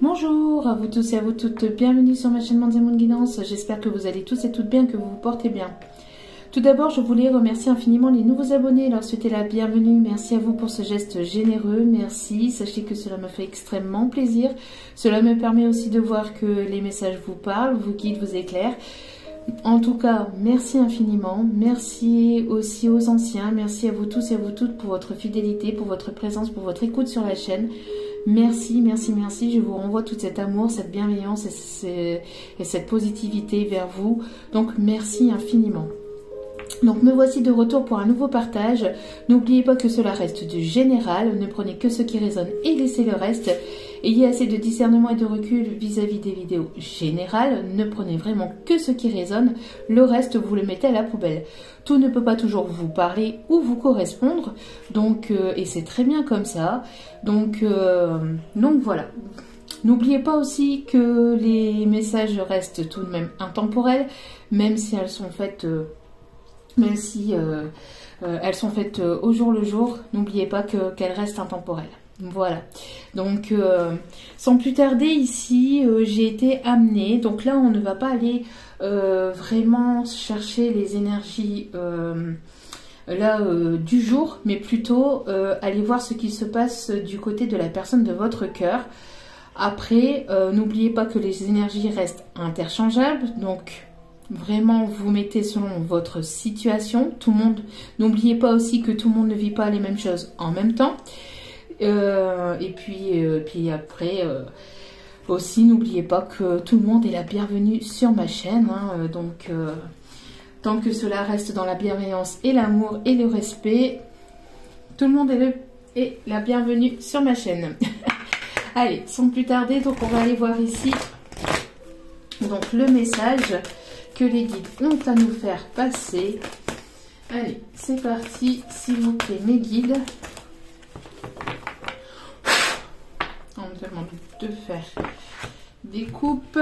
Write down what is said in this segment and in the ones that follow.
Bonjour à vous tous et à vous toutes, bienvenue sur ma chaîne Mandiamon Guidance. J'espère que vous allez tous et toutes bien, que vous vous portez bien. Tout d'abord, je voulais remercier infiniment les nouveaux abonnés, leur souhaiter la bienvenue. Merci à vous pour ce geste généreux, merci. Sachez que cela me fait extrêmement plaisir. Cela me permet aussi de voir que les messages vous parlent, vous guident, vous éclairent. En tout cas, merci infiniment. Merci aussi aux anciens. Merci à vous tous et à vous toutes pour votre fidélité, pour votre présence, pour votre écoute sur la chaîne. Merci, merci, merci. Je vous renvoie tout cet amour, cette bienveillance et cette positivité vers vous. Donc, merci infiniment. Donc me voici de retour pour un nouveau partage. N'oubliez pas que cela reste du général, ne prenez que ce qui résonne et laissez le reste. Ayez assez de discernement et de recul vis-à-vis des vidéos générales, ne prenez vraiment que ce qui résonne, le reste vous le mettez à la poubelle. Tout ne peut pas toujours vous parler ou vous correspondre, donc et c'est très bien comme ça. Donc voilà. N'oubliez pas aussi que les messages restent tout de même intemporels, même si elles sont faites... elles sont faites au jour le jour, n'oubliez pas qu'elles restent intemporelles. Voilà, donc sans plus tarder ici, j'ai été amenée, donc là on ne va pas aller vraiment chercher les énergies du jour, mais plutôt aller voir ce qui se passe du côté de la personne de votre cœur. Après, n'oubliez pas que les énergies restent interchangeables, donc... Vraiment, vous mettez selon votre situation. Tout le monde, n'oubliez pas aussi que tout le monde ne vit pas les mêmes choses en même temps. Et puis après, aussi, n'oubliez pas que tout le monde est la bienvenue sur ma chaîne. Hein, donc, tant que cela reste dans la bienveillance et l'amour et le respect, tout le monde est la bienvenue sur ma chaîne. Allez, sans plus tarder, donc on va aller voir ici donc le message que les guides ont à nous faire passer. Allez, c'est parti, s'il vous plaît, mes guides. On me demande de faire des coupes.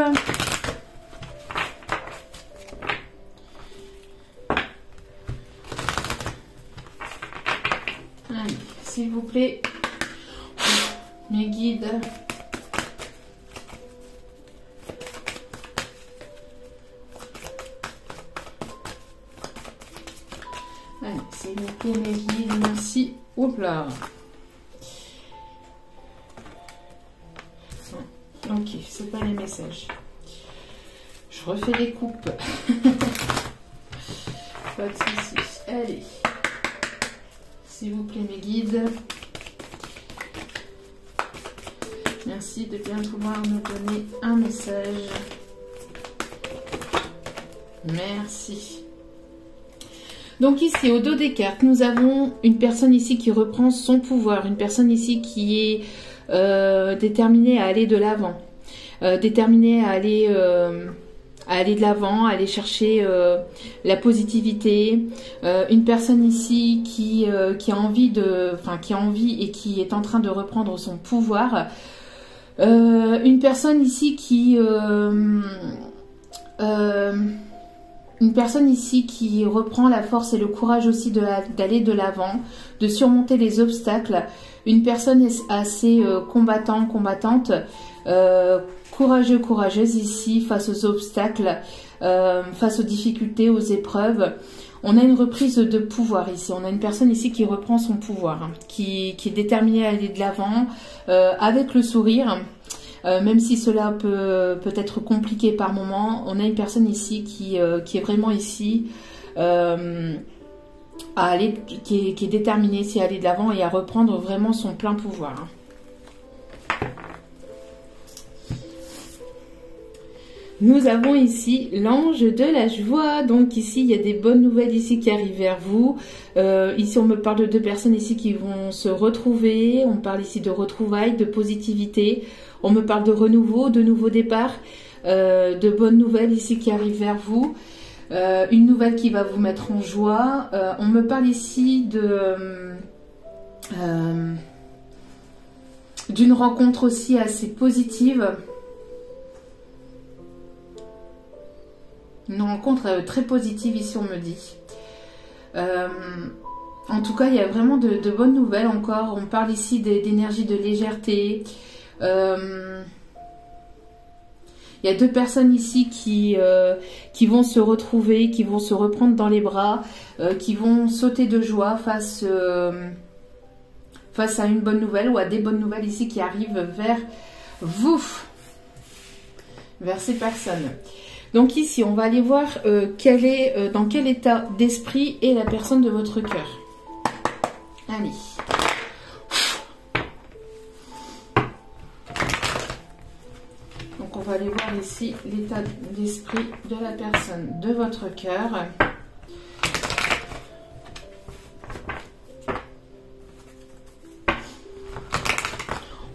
Allez, s'il vous plaît, mes guides. Allez, s'il vous plaît, mes guides, merci. Oups là. Ok, c'est pas les messages. Je refais les coupes. Pas de soucis. Allez. S'il vous plaît, mes guides. Merci de bien pouvoir me donner un message. Merci. Donc ici, au dos des cartes, nous avons une personne ici qui reprend son pouvoir. Une personne ici qui est déterminée à aller de l'avant. Déterminée à aller de l'avant, à aller chercher la positivité. Une personne ici qui a envie et qui est en train de reprendre son pouvoir. Une personne ici une personne ici qui reprend la force et le courage aussi d'aller de l'avant, de surmonter les obstacles. Une personne assez combattante, courageuse ici face aux obstacles, face aux difficultés, aux épreuves. On a une reprise de pouvoir ici. On a une personne ici qui reprend son pouvoir, hein, qui est déterminée à aller de l'avant avec le sourire. Même si cela peut être compliqué par moment, on a une personne ici qui est vraiment ici qui est déterminée ici à aller de l'avant et à reprendre vraiment son plein pouvoir. Nous avons ici l'ange de la joie. Donc ici, il y a des bonnes nouvelles ici qui arrivent vers vous. Ici, on me parle de deux personnes ici qui vont se retrouver. On parle ici de retrouvailles, de positivité. On me parle de renouveau, de nouveau départ, de bonnes nouvelles ici qui arrivent vers vous. Une nouvelle qui va vous mettre en joie. On me parle ici d'une rencontre aussi assez positive. Une rencontre très positive ici, on me dit. En tout cas, il y a vraiment de bonnes nouvelles encore. On parle ici d'énergie de légèreté. Il y a deux personnes ici qui vont se retrouver, qui vont se reprendre dans les bras, qui vont sauter de joie face à une bonne nouvelle ou à des bonnes nouvelles ici qui arrivent vers vous, vers ces personnes. Donc ici, on va aller voir dans quel état d'esprit est la personne de votre cœur. Allez. Donc on va aller voir ici l'état d'esprit de la personne de votre cœur.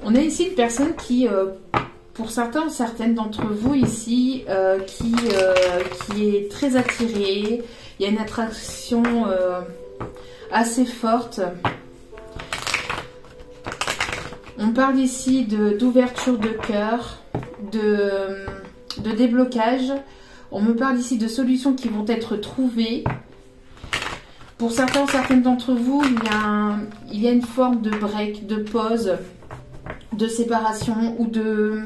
On a ici une personne qui, pour certains ou certaines d'entre vous ici, qui est très attirée. Il y a une attraction assez forte. On parle ici d'ouverture de cœur, de déblocage. On me parle ici de solutions qui vont être trouvées. Pour certains ou certaines d'entre vous, il y a une forme de break, de pause, de séparation ou de...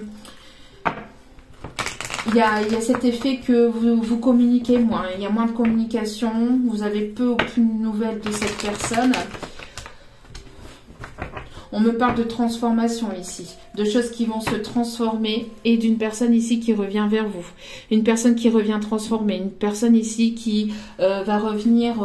Il y a cet effet que vous communiquez moins. Il y a moins de communication. Vous avez peu ou aucune nouvelle de cette personne. On me parle de transformation ici, de choses qui vont se transformer et d'une personne ici qui revient vers vous. Une personne qui revient transformée, une personne ici qui va revenir...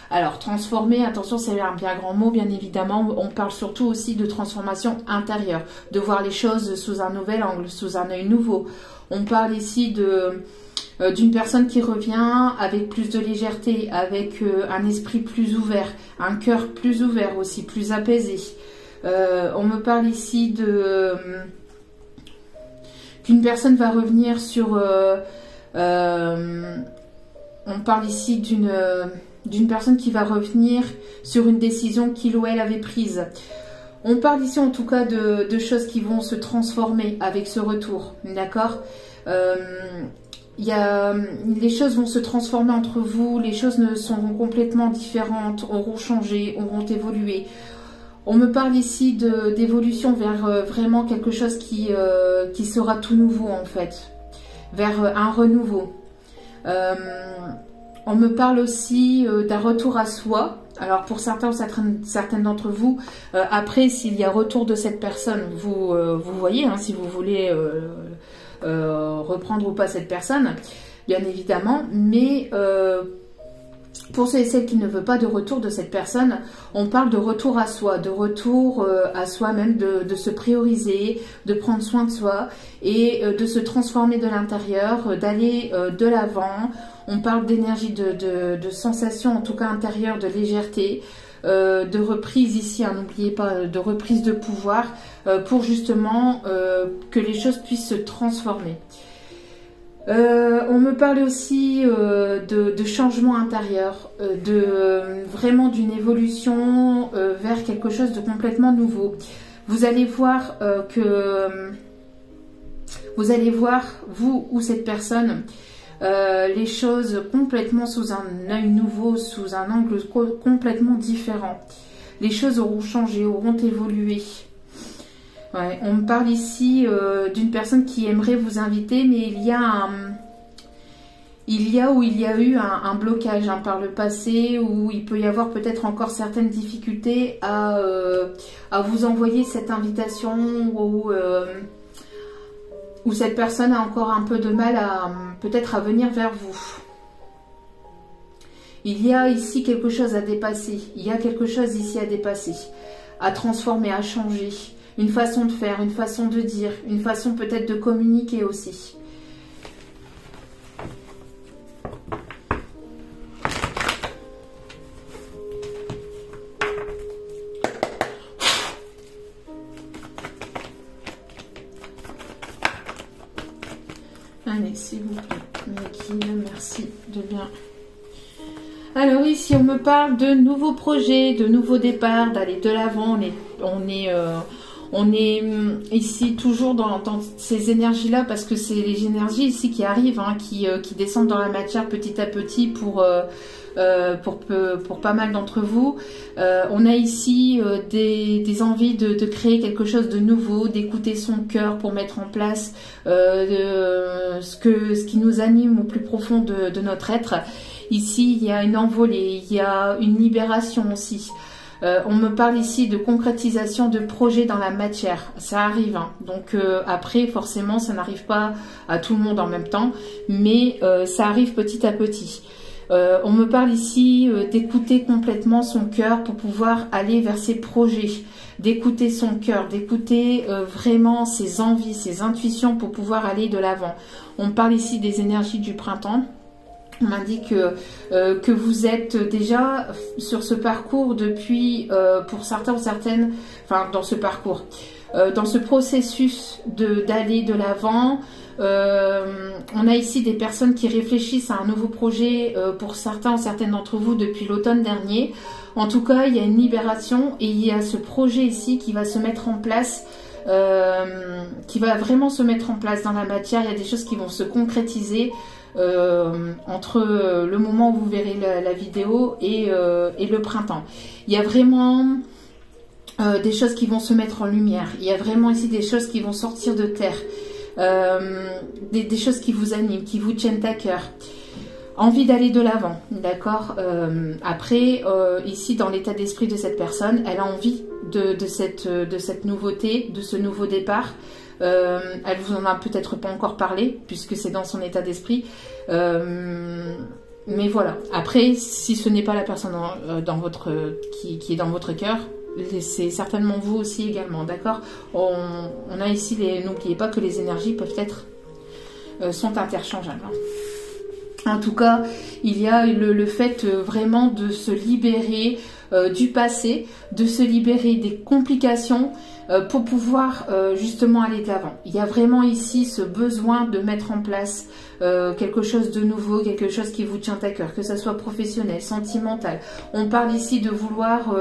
alors, transformer, attention, c'est un bien grand mot, bien évidemment. On parle surtout aussi de transformation intérieure, de voir les choses sous un nouvel angle, sous un œil nouveau. On parle ici d'une personne qui revient avec plus de légèreté, avec un esprit plus ouvert, un cœur plus ouvert aussi, plus apaisé. On me parle ici qu'une personne va revenir sur... on parle ici d'une personne qui va revenir sur une décision qu'il ou elle avait prise. On parle ici en tout cas de choses qui vont se transformer avec ce retour, d'accord ? Les choses vont se transformer entre vous, les choses seront complètement différentes, auront changé, auront évolué. On me parle ici d'évolution vers vraiment quelque chose qui sera tout nouveau en fait, vers un renouveau. On me parle aussi d'un retour à soi. Alors pour certains ou certaines d'entre vous, après s'il y a retour de cette personne, vous voyez, hein, si vous voulez reprendre ou pas cette personne, bien évidemment, mais pour ceux et celles qui ne veulent pas de retour de cette personne, on parle de retour à soi, de retour à soi-même, de se prioriser, de prendre soin de soi et de se transformer de l'intérieur, d'aller de l'avant. On parle d'énergie, de sensation, en tout cas intérieure, de légèreté, de reprise ici, hein, n'oubliez pas, de reprise de pouvoir pour justement que les choses puissent se transformer. On me parle aussi de changement intérieur, vraiment d'une évolution vers quelque chose de complètement nouveau. Vous allez voir vous ou cette personne, les choses complètement sous un œil nouveau, sous un angle complètement différent. Les choses auront changé, auront évolué. Ouais, on me parle ici d'une personne qui aimerait vous inviter, mais il y a eu un blocage par le passé, où il peut y avoir peut-être encore certaines difficultés à vous envoyer cette invitation, où cette personne a encore un peu de mal peut-être à venir vers vous. Il y a ici quelque chose à dépasser, il y a quelque chose ici à dépasser, à transformer, à changer. Une façon de faire, une façon de dire, une façon peut-être de communiquer aussi. Allez, s'il vous plaît, merci de bien. Alors ici, on me parle de nouveaux projets, de nouveaux départs, d'aller de l'avant. On est ici toujours dans ces énergies-là, parce que c'est les énergies ici qui arrivent, hein, qui descendent dans la matière petit à petit pour pour pas mal d'entre vous. On a ici des envies de créer quelque chose de nouveau, d'écouter son cœur pour mettre en place ce qui nous anime au plus profond de notre être. Ici, il y a une envolée, il y a une libération aussi. On me parle ici de concrétisation de projets dans la matière. Ça arrive, hein. Donc après, forcément, ça n'arrive pas à tout le monde en même temps, mais ça arrive petit à petit. On me parle ici d'écouter complètement son cœur pour pouvoir aller vers ses projets, d'écouter son cœur, d'écouter vraiment ses envies, ses intuitions pour pouvoir aller de l'avant. On me parle ici des énergies du printemps. On m'indique que vous êtes déjà sur ce parcours depuis, pour certains ou certaines, enfin dans ce parcours, dans ce processus d'aller de l'avant. On a ici des personnes qui réfléchissent à un nouveau projet pour certains ou certaines d'entre vous depuis l'automne dernier. En tout cas, il y a une libération et il y a ce projet ici qui va se mettre en place, qui va vraiment se mettre en place dans la matière. Il y a des choses qui vont se concrétiser entre le moment où vous verrez la vidéo et le printemps. Il y a vraiment des choses qui vont se mettre en lumière. Il y a vraiment ici des choses qui vont sortir de terre. Des choses qui vous animent, qui vous tiennent à cœur. Envie d'aller de l'avant, d'accord. Après, ici, dans l'état d'esprit de cette personne, elle a envie de cette nouveauté, de ce nouveau départ. Elle vous en a peut-être pas encore parlé, puisque c'est dans son état d'esprit. Mais voilà. Après, si ce n'est pas la personne qui est dans votre cœur, c'est certainement vous aussi également, d'accord. On a ici, n'oubliez pas que les énergies peuvent être, sont interchangeables. En tout cas, il y a le fait vraiment de se libérer du passé, de se libérer des complications pour pouvoir justement aller de l'avant. Il y a vraiment ici ce besoin de mettre en place quelque chose de nouveau, quelque chose qui vous tient à cœur, que ce soit professionnel, sentimental. On parle ici de vouloir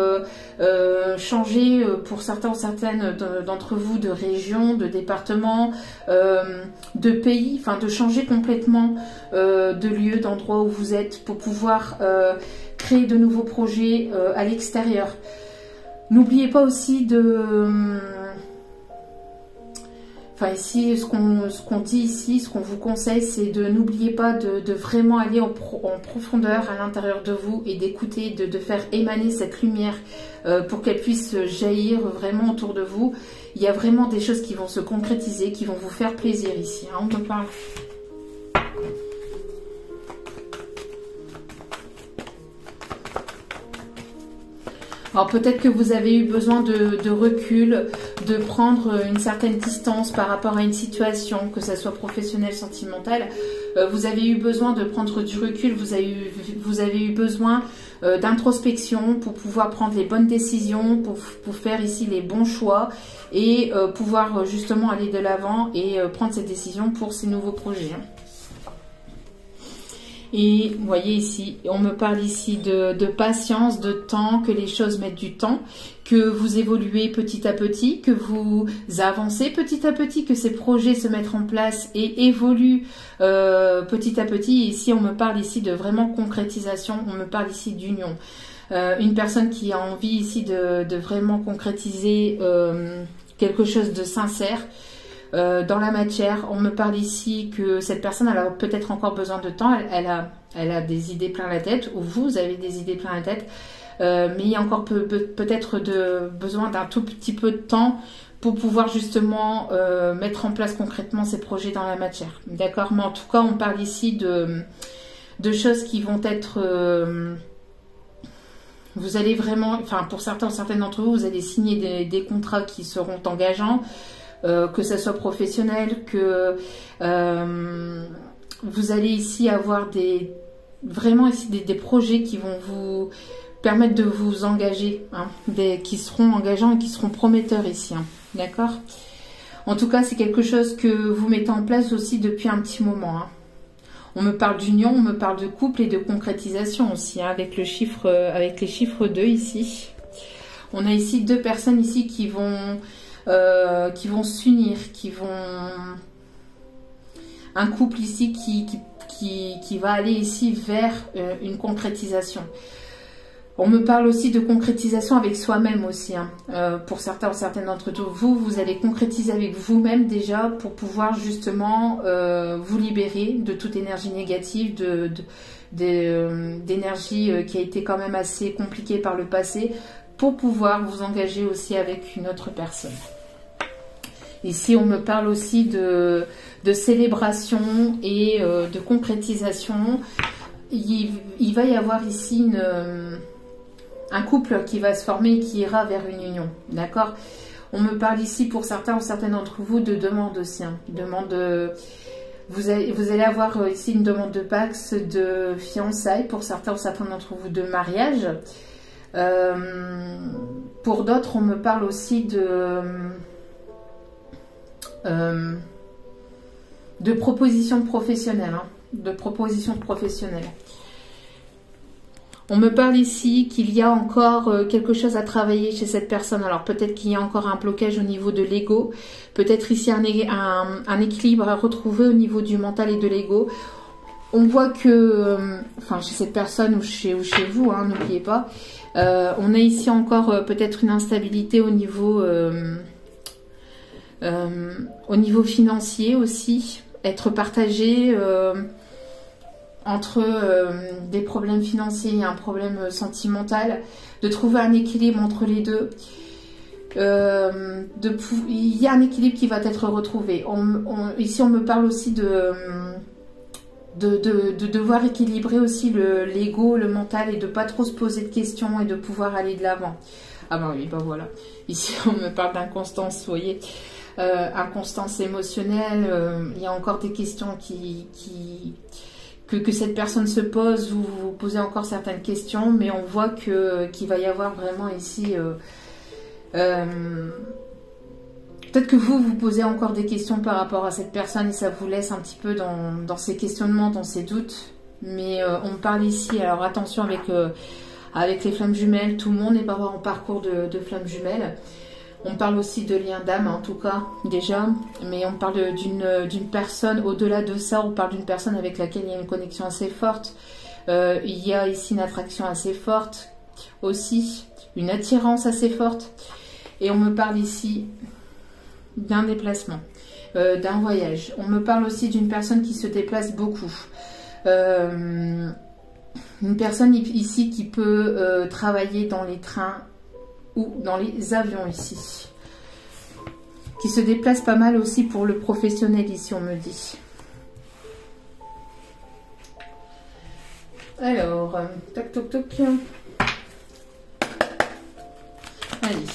changer pour certains ou certaines d'entre vous de région, de département, de pays, enfin de changer complètement de lieu, d'endroit où vous êtes pour pouvoir créer de nouveaux projets à l'extérieur. N'oubliez pas aussi de... Enfin ici, ce qu'on dit ici, ce qu'on vous conseille, c'est de n'oubliez pas de vraiment aller en profondeur à l'intérieur de vous et d'écouter, de faire émaner cette lumière pour qu'elle puisse jaillir vraiment autour de vous. Il y a vraiment des choses qui vont se concrétiser, qui vont vous faire plaisir ici. Hein, on me parle. Alors peut-être que vous avez eu besoin de recul, de prendre une certaine distance par rapport à une situation, que ce soit professionnelle, sentimentale. Vous avez eu besoin de prendre du recul, vous avez eu besoin d'introspection pour pouvoir prendre les bonnes décisions, pour faire ici les bons choix et pouvoir justement aller de l'avant et prendre ces décisions pour ces nouveaux projets. Et vous voyez ici, on me parle ici de patience, de temps, que les choses mettent du temps, que vous évoluez petit à petit, que vous avancez petit à petit, que ces projets se mettent en place et évoluent petit à petit. Et ici, on me parle ici de vraiment concrétisation, on me parle ici d'union. Une personne qui a envie ici de vraiment concrétiser quelque chose de sincère, dans la matière. On me parle ici que cette personne elle a peut-être encore besoin de temps, elle a des idées plein la tête, ou vous avez des idées plein la tête, mais il y a encore peut-être besoin d'un tout petit peu de temps pour pouvoir justement mettre en place concrètement ces projets dans la matière. D'accord? Mais en tout cas, on parle ici de choses qui vont être... vous allez vraiment, enfin pour certains ou certaines d'entre vous, vous allez signer des contrats qui seront engageants, que ça soit professionnel, que vous allez ici avoir vraiment ici des projets qui vont vous permettre de vous engager, hein, qui seront engageants et qui seront prometteurs ici, hein, d'accord? En tout cas, c'est quelque chose que vous mettez en place aussi depuis un petit moment, hein. On me parle d'union, on me parle de couple et de concrétisation aussi, hein, avec les chiffres 2 ici. On a ici deux personnes ici qui vont s'unir, un couple ici qui va aller ici vers une concrétisation. On me parle aussi de concrétisation avec soi-même aussi. Hein. Pour certains ou certaines d'entre vous, vous allez concrétiser avec vous-même déjà pour pouvoir justement vous libérer de toute énergie négative, d'énergie qui a été quand même assez compliquée par le passé, pour pouvoir vous engager aussi avec une autre personne. Ici, on me parle aussi de célébration et de concrétisation. Il va y avoir ici un couple qui va se former et qui ira vers une union, d'accord? On me parle ici pour certains ou certaines d'entre vous de demande aussi, hein, vous allez avoir ici une demande de Pax, de fiançailles, pour certains ou certains d'entre vous de mariage. Pour d'autres, on me parle aussi de propositions professionnelles, hein, de propositions professionnelles. On me parle ici qu'il y a encore quelque chose à travailler chez cette personne. Alors peut-être qu'il y a encore un blocage au niveau de l'ego. Peut-être ici un équilibre à retrouver au niveau du mental et de l'ego. On voit que, enfin chez cette personne ou chez vous, hein, n'oubliez pas, on a ici encore peut-être une instabilité au niveau financier aussi. Être partagé entre des problèmes financiers et un problème sentimental, de trouver un équilibre entre les deux. Il y a un équilibre qui va être retrouvé. Ici, on me parle aussi de devoir équilibrer aussi l'ego, le mental, et de pas trop se poser de questions et de pouvoir aller de l'avant. Ah ben oui, ben voilà. Ici, on me parle d'inconstance, vous voyez. Inconstance émotionnelle. Il y a encore des questions que cette personne se pose, ou vous posez encore certaines questions, mais on voit qu'il va y avoir vraiment ici peut-être que vous posez encore des questions par rapport à cette personne et ça vous laisse un petit peu dans ces questionnements, dans ces doutes, mais on parle ici, alors attention avec les flammes jumelles, tout le monde n'est pas en parcours de flammes jumelles. On parle aussi de lien d'âme, en tout cas, déjà, mais on parle d'une personne, au-delà de ça, on parle d'une personne avec laquelle il y a une connexion assez forte. Il y a ici une attraction assez forte, aussi, une attirance assez forte. Et on me parle ici d'un déplacement, d'un voyage. On me parle aussi d'une personne qui se déplace beaucoup. Une personne ici qui peut travailler dans les trains ou dans les avions ici, qui se déplace pas mal aussi pour le professionnel ici, on me dit. Alors, tac toc toc. Allez.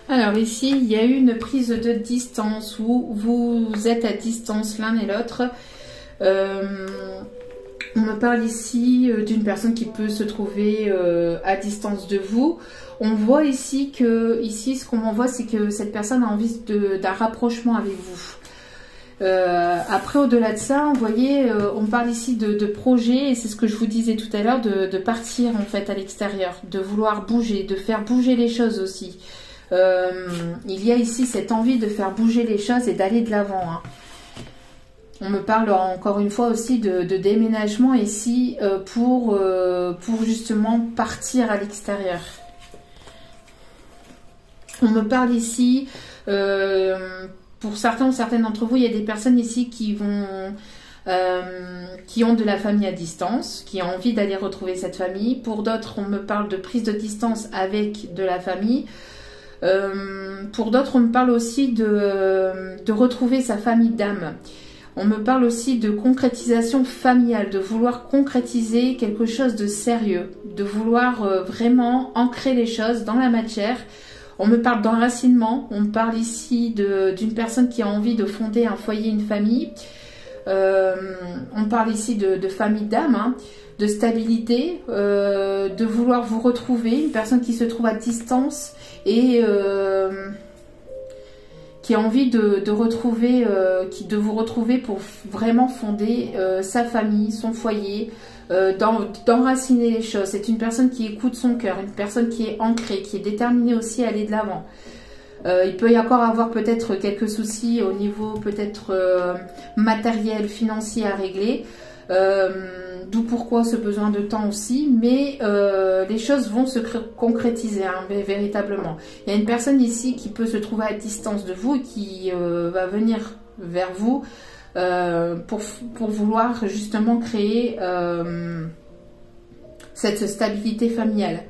Alors ici, il y a eu une prise de distance où vous êtes à distance l'un et l'autre. On me parle ici d'une personne qui peut se trouver à distance de vous. On voit ici que, ce qu'on voit, c'est que cette personne a envie d'un rapprochement avec vous. Après, au-delà de ça, vous voyez, on parle ici de projet, et c'est ce que je vous disais tout à l'heure, de partir en fait à l'extérieur, de vouloir bouger, de faire bouger les choses aussi. Il y a ici cette envie de faire bouger les choses et d'aller de l'avant. Hein. On me parle encore une fois aussi de déménagement ici pour justement partir à l'extérieur. On me parle ici, pour certains ou certaines d'entre vous, il y a des personnes ici qui ont de la famille à distance, qui ont envie d'aller retrouver cette famille. Pour d'autres, on me parle de prise de distance avec de la famille. Pour d'autres, on me parle aussi de retrouver sa famille d'âme. On me parle aussi de concrétisation familiale, de vouloir concrétiser quelque chose de sérieux, de vouloir vraiment ancrer les choses dans la matière. On me parle d'enracinement, on me parle ici d'une personne qui a envie de fonder un foyer, une famille. On parle ici de famille d'âme, hein, de stabilité, de vouloir vous retrouver, une personne qui se trouve à distance et qui a envie de vous retrouver pour vraiment fonder sa famille, son foyer, d'enraciner les choses. C'est une personne qui écoute son cœur, une personne qui est ancrée, qui est déterminée aussi à aller de l'avant. Il peut y encore avoir peut-être quelques soucis au niveau peut-être matériel, financier à régler. D'où pourquoi ce besoin de temps aussi, mais les choses vont se concrétiser hein, véritablement. Il y a une personne ici qui peut se trouver à distance de vous et qui va venir vers vous pour vouloir justement créer cette stabilité familiale.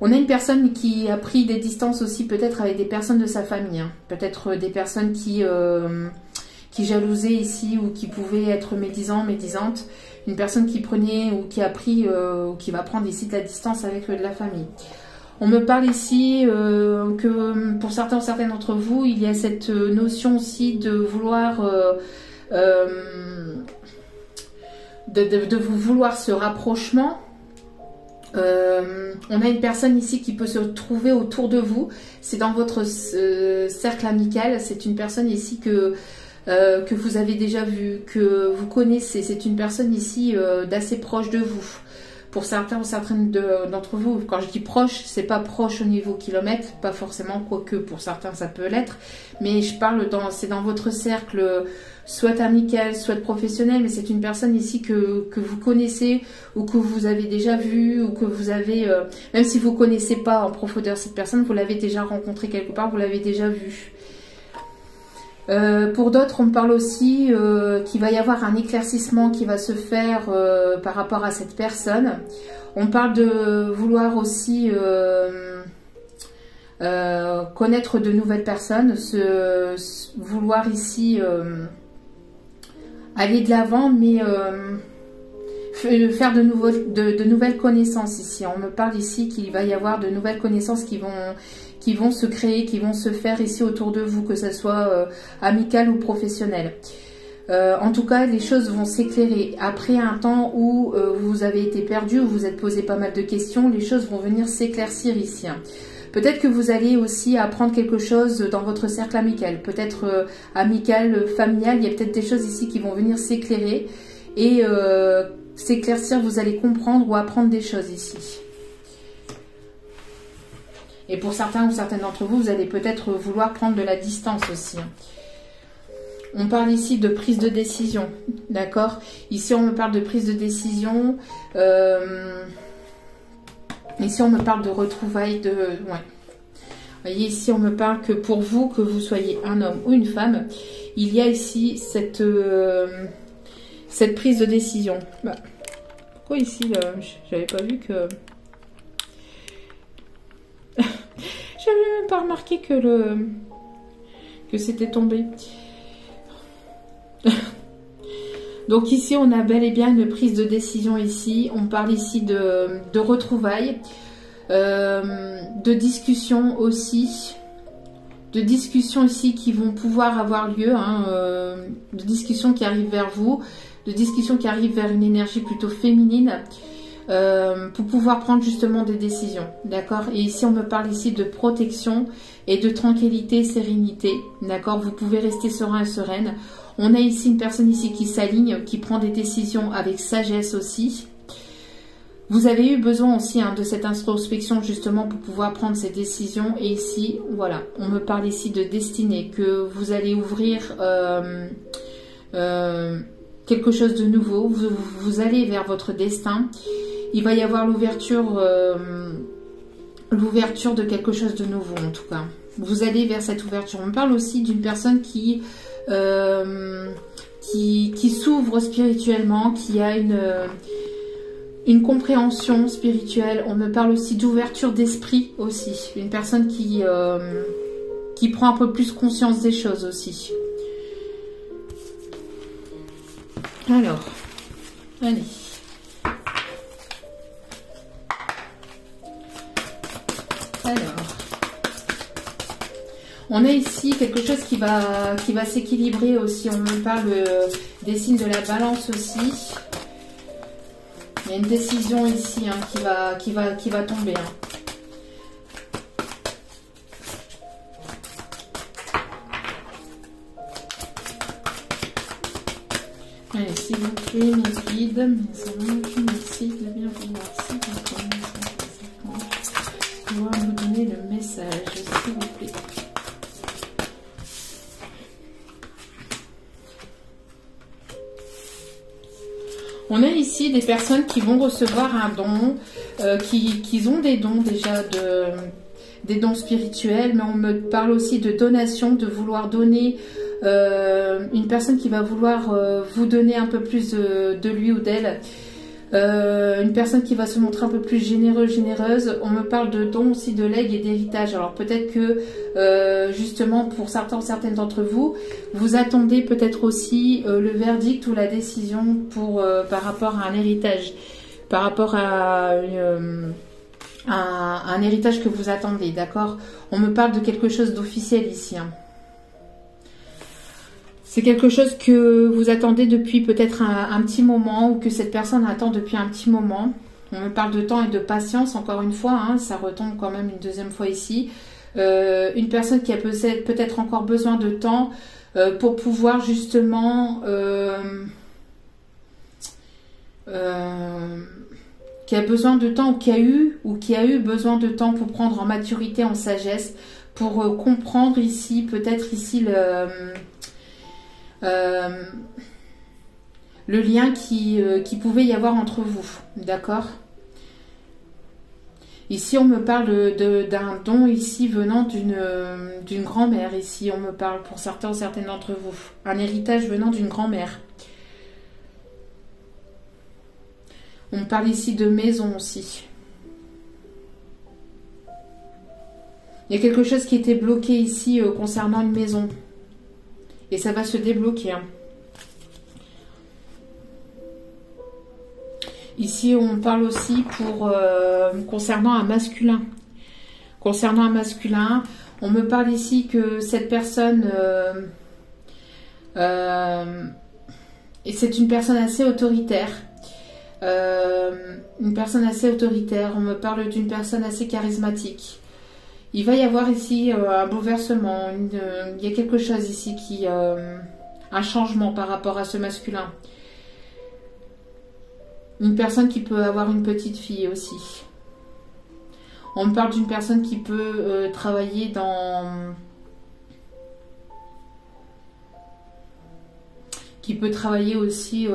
On a une personne qui a pris des distances aussi peut-être avec des personnes de sa famille, hein. Peut-être des personnes qui jalousaient ici ou qui pouvaient être médisantes. Une personne qui prenait ou qui a pris ou qui va prendre ici de la distance avec de la famille. On me parle ici que pour certaines d'entre vous, il y a cette notion aussi de vouloir de vous vouloir ce rapprochement. On a une personne ici qui peut se trouver autour de vous. C'est dans votre cercle amical. C'est une personne ici que vous avez déjà vu, que vous connaissez. C'est une personne ici d'assez proche de vous. Pour certains ou certaines d'entre vous, quand je dis proche, c'est pas proche au niveau kilomètre, pas forcément, quoique pour certains ça peut l'être, mais je parle c'est dans votre cercle, soit amical, soit professionnel, mais c'est une personne ici que vous connaissez ou que vous avez déjà vu ou que vous avez, même si vous ne connaissez pas en profondeur cette personne, vous l'avez déjà rencontrée quelque part, vous l'avez déjà vue. Pour d'autres, on me parle aussi qu'il va y avoir un éclaircissement qui va se faire par rapport à cette personne. On parle de vouloir aussi connaître de nouvelles personnes, vouloir ici aller de l'avant, mais faire de nouvelles connaissances ici. On me parle ici qu'il va y avoir de nouvelles connaissances qui vont se créer, qui vont se faire ici autour de vous, que ce soit amical ou professionnel. En tout cas, les choses vont s'éclairer. Après un temps où vous avez été perdu, où vous êtes posé pas mal de questions, les choses vont venir s'éclaircir ici. Hein. Peut-être que vous allez aussi apprendre quelque chose dans votre cercle amical. Peut-être amical, familial, il y a peut-être des choses ici qui vont venir s'éclairer. Et s'éclaircir, vous allez comprendre ou apprendre des choses ici. Et pour certains ou certaines d'entre vous, vous allez peut-être vouloir prendre de la distance aussi. On parle ici de prise de décision, d'accord? Ici, on me parle de prise de décision. Ici, on me parle de retrouvailles. Ouais. Vous voyez, ici, on me parle que pour vous, que vous soyez un homme ou une femme, il y a ici cette prise de décision. Bah, pourquoi ici, j'avais pas vu que... J'avais même pas remarqué que c'était tombé. Donc ici, on a bel et bien une prise de décision ici. On parle ici de retrouvailles, de discussions aussi. De discussions ici qui vont pouvoir avoir lieu. Hein, de discussions qui arrivent vers vous. De discussions qui arrivent vers une énergie plutôt féminine. Pour pouvoir prendre justement des décisions, d'accord? Et ici on me parle ici de protection et de tranquillité, sérénité, d'accord? Vous pouvez rester serein et sereine. On a ici une personne ici qui s'aligne, qui prend des décisions avec sagesse aussi. Vous avez eu besoin aussi hein, de cette introspection justement pour pouvoir prendre ces décisions. Et ici, voilà, on me parle ici de destinée, que vous allez ouvrir quelque chose de nouveau. Vous allez vers votre destin. Il va y avoir l'ouverture de quelque chose de nouveau en tout cas. Vous allez vers cette ouverture. On me parle aussi d'une personne qui s'ouvre spirituellement, qui a une compréhension spirituelle. On me parle aussi d'ouverture d'esprit aussi. Une personne qui prend un peu plus conscience des choses aussi. Alors, allez. On a ici quelque chose qui va s'équilibrer aussi. On me parle des signes de la balance aussi. Il y a une décision ici hein, qui va tomber. Hein. Allez, s'il vous plaît, mes guides, mes anges, mes On a ici des personnes qui vont recevoir un don, qui ont des dons déjà, des dons spirituels, mais on me parle aussi de donation, de vouloir donner, une personne qui va vouloir vous donner un peu plus de lui ou d'elle. Une personne qui va se montrer un peu plus généreuse. On me parle de dons aussi, de legs et d'héritage. Alors peut-être que justement pour certaines d'entre vous, vous attendez peut-être aussi le verdict ou la décision par rapport à un héritage, par rapport à un héritage que vous attendez, d'accord? On me parle de quelque chose d'officiel ici, hein. C'est quelque chose que vous attendez depuis peut-être un petit moment ou que cette personne attend depuis un petit moment. On me parle de temps et de patience, encore une fois, hein, ça retombe quand même une deuxième fois ici. Une personne qui a peut-être encore besoin de temps pour pouvoir justement... qui a besoin de temps ou qui a eu besoin de temps pour prendre en maturité, en sagesse, pour comprendre ici, peut-être ici le lien qui pouvait y avoir entre vous, d'accord? Ici, on me parle d'un don ici venant d'une grand-mère. Ici, on me parle pour certaines d'entre vous, un héritage venant d'une grand-mère. On me parle ici de maison aussi. Il y a quelque chose qui était bloqué ici concernant une maison. Et ça va se débloquer, hein. Ici, on parle aussi concernant un masculin. Concernant un masculin, on me parle ici que cette personne... et c'est une personne assez autoritaire. Une personne assez autoritaire. On me parle d'une personne assez charismatique. Il va y avoir ici un bouleversement, il y a quelque chose ici un changement par rapport à ce masculin. Une personne qui peut avoir une petite fille aussi. On me parle d'une personne qui peut travailler aussi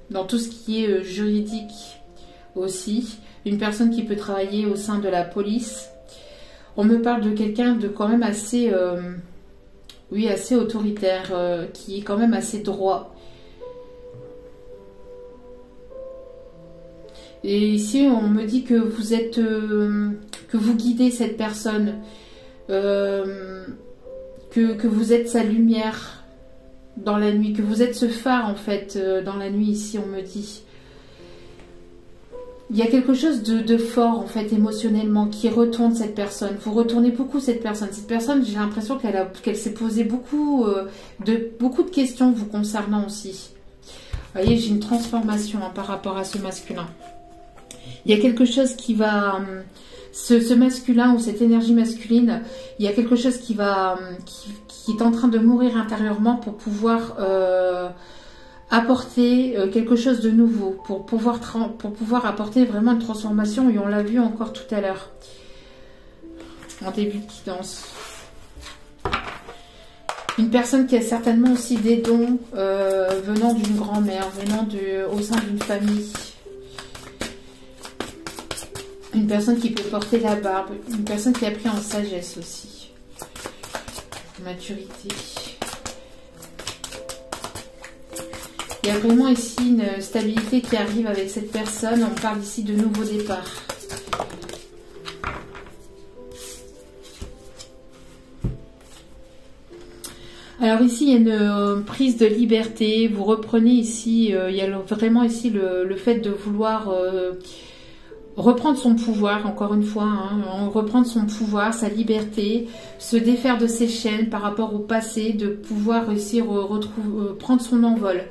dans tout ce qui est juridique aussi. Une personne qui peut travailler au sein de la police. On me parle de quelqu'un de quand même assez, assez autoritaire, qui est quand même assez droit. Et ici, on me dit que vous êtes, que vous guidez cette personne, que vous êtes sa lumière dans la nuit, que vous êtes ce phare en fait dans la nuit. Ici, on me dit. Il y a quelque chose de fort, en fait, émotionnellement, qui retourne cette personne. Vous retournez beaucoup cette personne. Cette personne, j'ai l'impression qu'elle s'est posé beaucoup de questions vous concernant aussi. Vous voyez, j'ai une transformation par rapport à ce masculin. Il y a quelque chose qui va... Ce masculin ou cette énergie masculine, il y a quelque chose qui est en train de mourir intérieurement pour pouvoir... apporter quelque chose de nouveau, pour pouvoir apporter vraiment une transformation, et on l'a vu encore tout à l'heure en début de guidance. Une personne qui a certainement aussi des dons venant d'une grand-mère, venant au sein d'une famille. Une personne qui peut porter la barbe, une personne qui a pris en sagesse aussi. Maturité. Il y a vraiment ici une stabilité qui arrive avec cette personne. On parle ici de nouveau départ. Alors ici, il y a une prise de liberté. Vous reprenez ici, il y a vraiment ici le fait de vouloir reprendre son pouvoir, encore une fois, hein, reprendre son pouvoir, sa liberté, se défaire de ses chaînes par rapport au passé, de pouvoir réussir prendre son envol.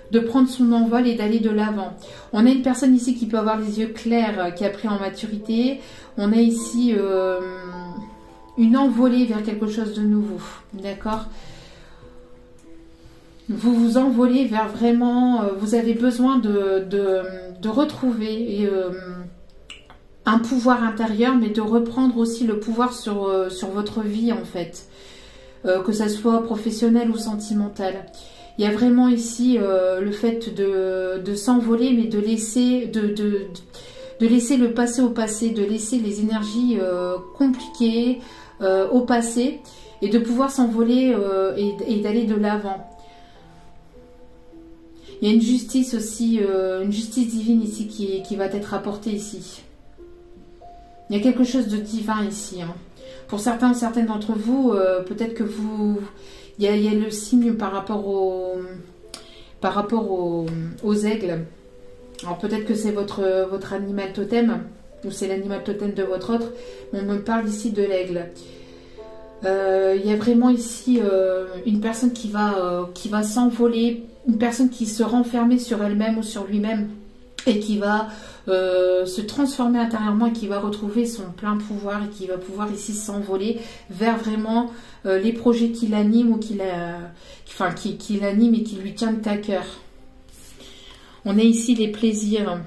De prendre son envol et d'aller de l'avant. On a une personne ici qui peut avoir les yeux clairs, qui a pris en maturité. On a ici une envolée vers quelque chose de nouveau. D'accord? Vous vous envolez vers vraiment... vous avez besoin de retrouver un pouvoir intérieur, mais de reprendre aussi le pouvoir sur votre vie, en fait. Que ça soit professionnel ou sentimental. Il y a vraiment ici le fait de s'envoler, mais de laisser, de laisser le passé au passé, de laisser les énergies compliquées au passé et de pouvoir s'envoler et d'aller de l'avant. Il y a une justice aussi, une justice divine ici qui va être apportée ici. Il y a quelque chose de divin ici. Hein. Pour certains ou certaines d'entre vous, peut-être que vous... Il y a le signe par rapport aux aigles. Alors peut-être que c'est votre animal totem, ou c'est l'animal totem de votre autre. On me parle ici de l'aigle. Il y a vraiment ici une personne qui va s'envoler, une personne qui se renfermer sur elle-même ou sur lui-même et qui va se transformer intérieurement et qui va retrouver son plein pouvoir et qui va pouvoir ici s'envoler vers vraiment les projets qui l'animent ou qui l'animent et qui lui tiennent à cœur. On a ici les plaisirs,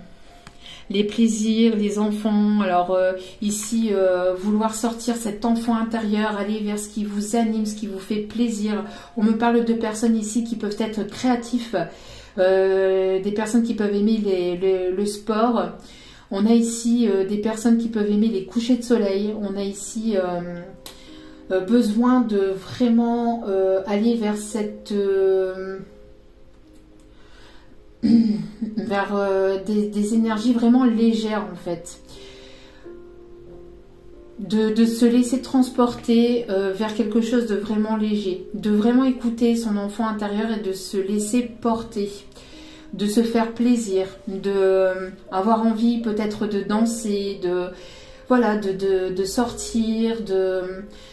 les enfants. Alors ici, vouloir sortir cet enfant intérieur, aller vers ce qui vous anime, ce qui vous fait plaisir. On me parle de personnes ici qui peuvent être créatifs, des personnes qui peuvent aimer le sport. On a ici des personnes qui peuvent aimer les couchers de soleil. On a ici besoin de vraiment aller vers cette... vers des énergies vraiment légères en fait. De se laisser transporter vers quelque chose de vraiment léger. De vraiment écouter son enfant intérieur et de se laisser porter. De se faire plaisir. De avoir envie peut-être de danser, voilà, de sortir,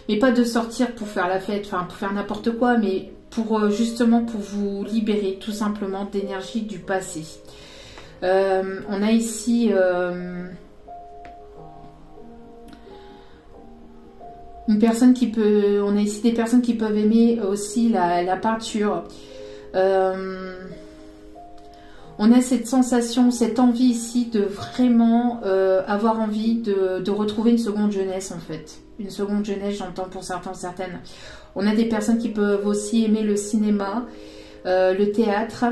mais pas de sortir pour faire la fête, enfin pour faire n'importe quoi, mais pour justement pour vous libérer tout simplement d'énergie du passé. On a ici une personne qui peut, on a ici des personnes qui peuvent aimer aussi la peinture. On a cette sensation, cette envie ici de vraiment avoir envie de retrouver une seconde jeunesse en fait. Une seconde jeunesse, j'entends pour certains, certaines. On a des personnes qui peuvent aussi aimer le cinéma, le théâtre,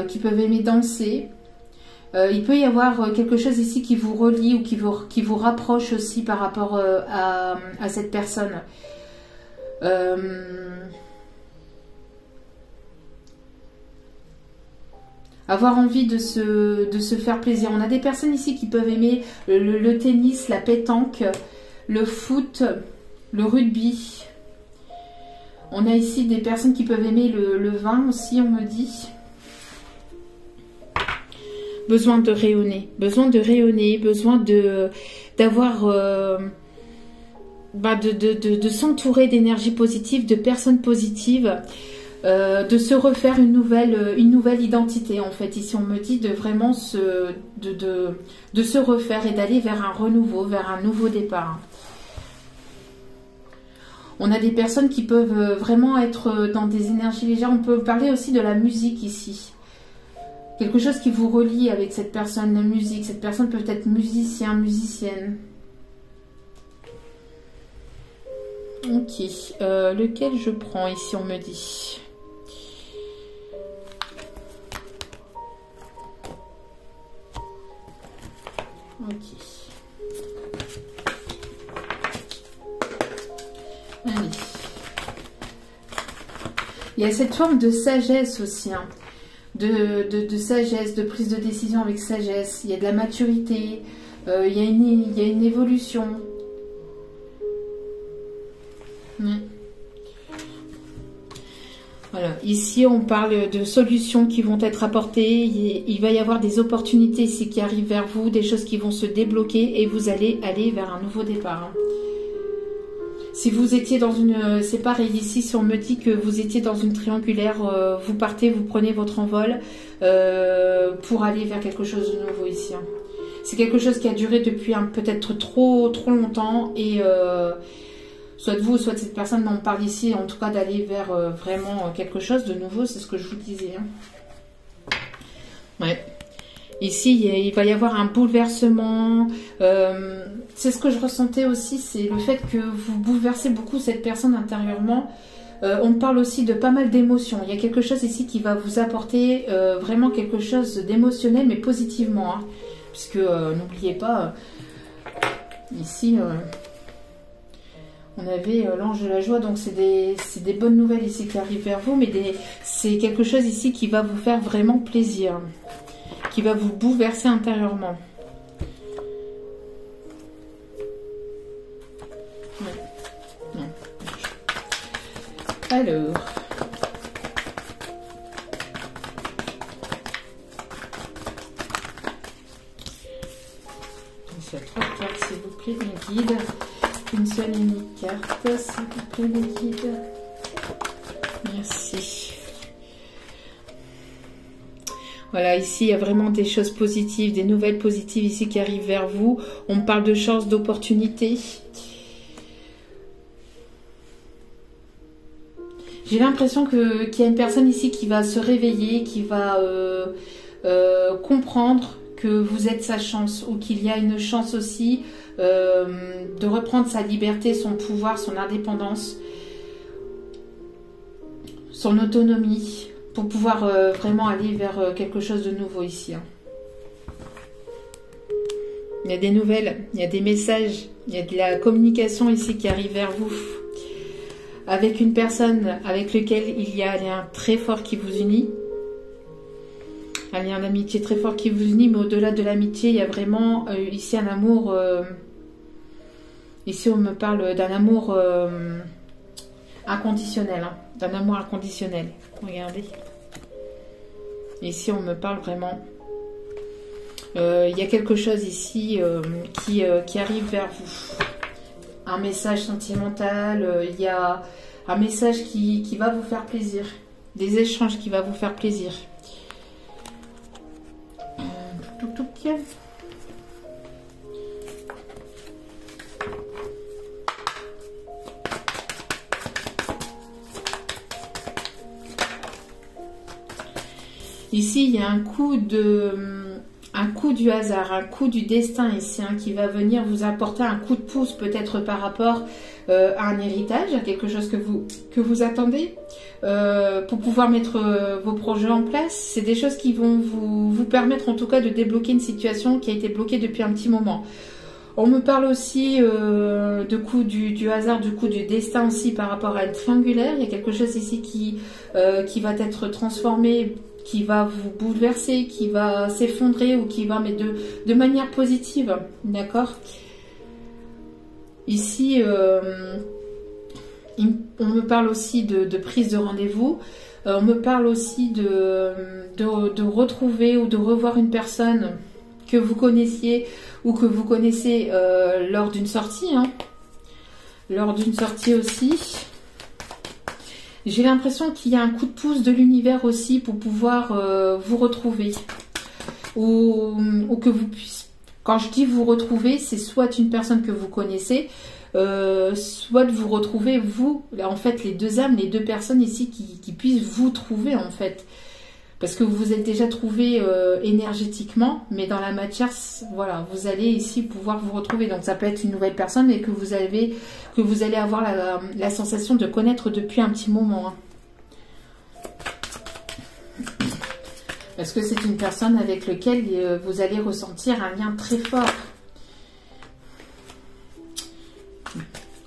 qui peuvent aimer danser. Il peut y avoir quelque chose ici qui vous relie ou qui vous rapproche aussi par rapport à cette personne. Avoir envie de se faire plaisir. On a des personnes ici qui peuvent aimer le tennis, la pétanque, le foot, le rugby. On a ici des personnes qui peuvent aimer le vin aussi, on me dit. Besoin de rayonner, besoin d'avoir... de s'entourer d'énergie positive, de personnes positives. De se refaire une nouvelle identité en fait. Ici on me dit de vraiment de se refaire et d'aller vers un renouveau, vers un nouveau départ. On a des personnes qui peuvent vraiment être dans des énergies légères. On peut parler aussi de la musique ici. Quelque chose qui vous relie avec cette personne, la musique. Cette personne peut être musicien, musicienne. Ok. Lequel je prends ici on me dit. Ok. Allez. Il y a cette forme de sagesse aussi, hein. De sagesse, de prise de décision avec sagesse. Il y a de la maturité, il y a une évolution. Voilà. Ici, on parle de solutions qui vont être apportées. Il va y avoir des opportunités ici qui arrivent vers vous, des choses qui vont se débloquer et vous allez aller vers un nouveau départ. Si vous étiez dans une... C'est pareil ici, si on me dit que vous étiez dans une triangulaire, vous partez, vous prenez votre envol pour aller vers quelque chose de nouveau ici. C'est quelque chose qui a duré depuis peut-être trop longtemps et... soit vous, soit cette personne dont on parle ici, en tout cas d'aller vers vraiment quelque chose de nouveau, c'est ce que je vous disais. Ouais. Ici, il va y avoir un bouleversement. C'est ce que je ressentais aussi, c'est le fait que vous bouleversez beaucoup cette personne intérieurement On parle aussi de pas mal d'émotions. Il y a quelque chose ici qui va vous apporter vraiment quelque chose d'émotionnel, mais positivement. Hein, puisque, n'oubliez pas, ici, on avait l'ange de la joie. Donc, c'est des bonnes nouvelles ici qui arrivent vers vous. Mais c'est quelque chose ici qui va vous faire vraiment plaisir. Qui va vous bouleverser intérieurement. Alors, j'ai 3 cartes, s'il vous plaît, mes guides. Une seule et unique carte, s'il vous plaît, mes guides. Merci. Voilà, ici, il y a vraiment des choses positives, des nouvelles positives ici qui arrivent vers vous. On parle de chance, d'opportunités. J'ai l'impression qu'il y a une personne ici qui va se réveiller, qui va comprendre que vous êtes sa chance, ou qu'il y a une chance aussi de reprendre sa liberté, son pouvoir, son indépendance, son autonomie, pour pouvoir vraiment aller vers quelque chose de nouveau ici. Hein. Il y a des nouvelles, il y a des messages, il y a de la communication ici qui arrive vers vous. Avec une personne avec laquelle il y a un lien très fort qui vous unit. Un lien d'amitié très fort qui vous unit, mais au-delà de l'amitié, il y a vraiment ici un amour. Ici, on me parle d'un amour inconditionnel. Hein, d'un amour inconditionnel. Regardez. Ici, on me parle vraiment. Il y a quelque chose ici qui arrive vers vous. Un message sentimental, il y a un message qui va vous faire plaisir. Des échanges qui va vous faire plaisir. Ici, il y a un coup du hasard, un coup du destin ici, hein, qui va venir vous apporter un coup de pouce peut-être par rapport à un héritage, à quelque chose que vous attendez pour pouvoir mettre vos projets en place. C'est des choses qui vont vous permettre en tout cas de débloquer une situation qui a été bloquée depuis un petit moment. On me parle aussi de coup du hasard, du coup du destin aussi par rapport à une triangulaire. Il y a quelque chose ici qui va être transformé, qui va vous bouleverser, qui va s'effondrer ou qui va, mais de manière positive, d'accord? Ici, on me parle aussi de prise de rendez-vous. On me parle aussi de retrouver ou de revoir une personne que vous connaissiez ou que vous connaissez lors d'une sortie. Hein. Lors d'une sortie aussi. J'ai l'impression qu'il y a un coup de pouce de l'univers aussi pour pouvoir vous retrouver. Ou que vous puissiez... Quand je dis vous retrouver, c'est soit une personne que vous connaissez, soit de vous retrouver, vous, en fait, les deux âmes, les deux personnes ici qui puissent vous trouver, en fait. Parce que vous vous êtes déjà trouvé énergétiquement, mais dans la matière, voilà, vous allez ici pouvoir vous retrouver. Donc ça peut être une nouvelle personne et que vous allez avoir la sensation de connaître depuis un petit moment. Hein. Parce que c'est une personne avec laquelle vous allez ressentir un lien très fort.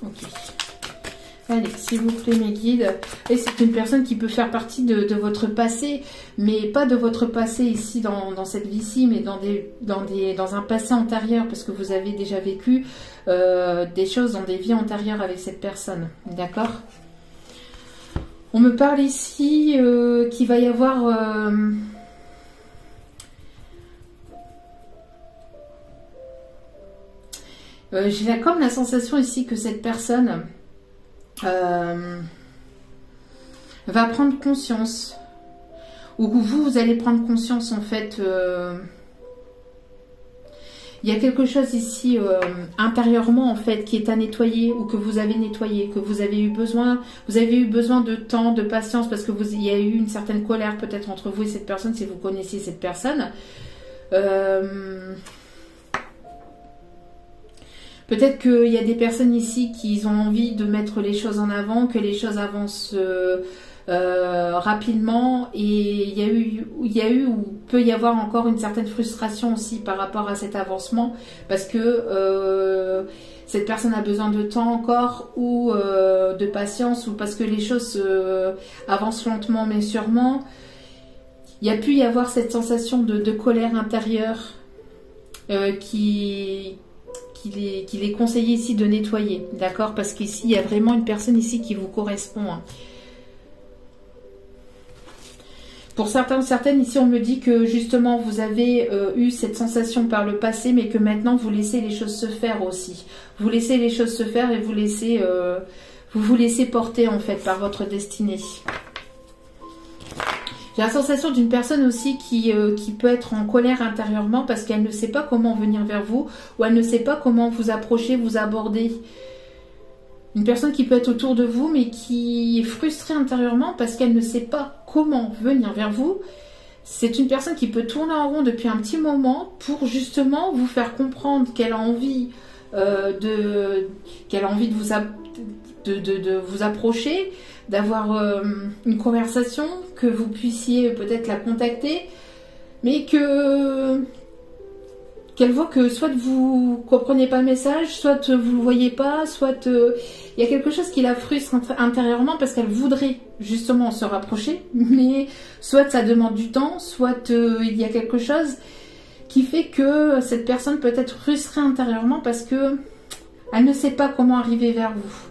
Ok. Allez, s'il vous plaît, mes guides. Et c'est une personne qui peut faire partie de votre passé, mais pas de votre passé ici dans cette vie-ci, mais dans un passé antérieur, parce que vous avez déjà vécu des choses dans des vies antérieures avec cette personne. D'accord? On me parle ici qu'il va y avoir... j'ai comme la sensation ici que cette personne va prendre conscience, ou que vous allez prendre conscience en fait. Il y a quelque chose ici intérieurement en fait qui est à nettoyer, ou que vous avez nettoyé, que vous avez eu besoin de temps, de patience, parce que il y a eu une certaine colère peut-être entre vous et cette personne, si vous connaissiez cette personne. Peut-être qu'il y a des personnes ici qui ont envie de mettre les choses en avant, que les choses avancent rapidement, et il y a eu ou peut y avoir encore une certaine frustration aussi par rapport à cet avancement, parce que cette personne a besoin de temps encore, ou de patience, ou parce que les choses avancent lentement mais sûrement. Il y a pu y avoir cette sensation de colère intérieure qu'il est conseillé ici de nettoyer, d'accord? Parce qu'ici, il y a vraiment une personne ici qui vous correspond, hein. Pour certains ou certaines, ici, on me dit que justement, vous avez eu cette sensation par le passé, mais que maintenant, vous laissez les choses se faire aussi. Vous laissez les choses se faire et vous vous laissez porter, en fait, par votre destinée. J'ai la sensation d'une personne aussi qui peut être en colère intérieurement parce qu'elle ne sait pas comment venir vers vous, ou elle ne sait pas comment vous approcher, vous aborder. Une personne qui peut être autour de vous mais qui est frustrée intérieurement parce qu'elle ne sait pas comment venir vers vous. C'est une personne qui peut tourner en rond depuis un petit moment pour justement vous faire comprendre qu'elle a envie de vous approcher, d'avoir une conversation, que vous puissiez peut-être la contacter, mais qu'elle voit que soit vous comprenez pas le message, soit vous le voyez pas, soit il y a quelque chose qui la frustre intérieurement parce qu'elle voudrait justement se rapprocher, mais soit ça demande du temps, soit il y a quelque chose qui fait que cette personne peut être frustrée intérieurement parce que elle ne sait pas comment arriver vers vous.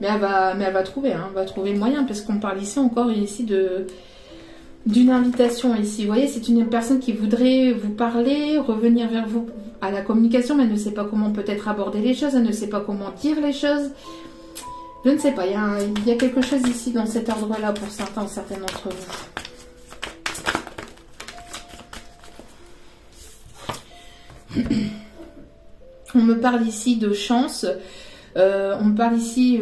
Mais elle va trouver, hein, elle va trouver le moyen, parce qu'on parle ici encore ici d'une invitation ici. Vous voyez, c'est une personne qui voudrait vous parler, revenir vers vous à la communication, mais elle ne sait pas comment peut-être aborder les choses, elle ne sait pas comment dire les choses. Je ne sais pas, il y a quelque chose ici dans cet ordre-là pour certains ou certaines d'entre vous. On me parle ici de chance. On parle ici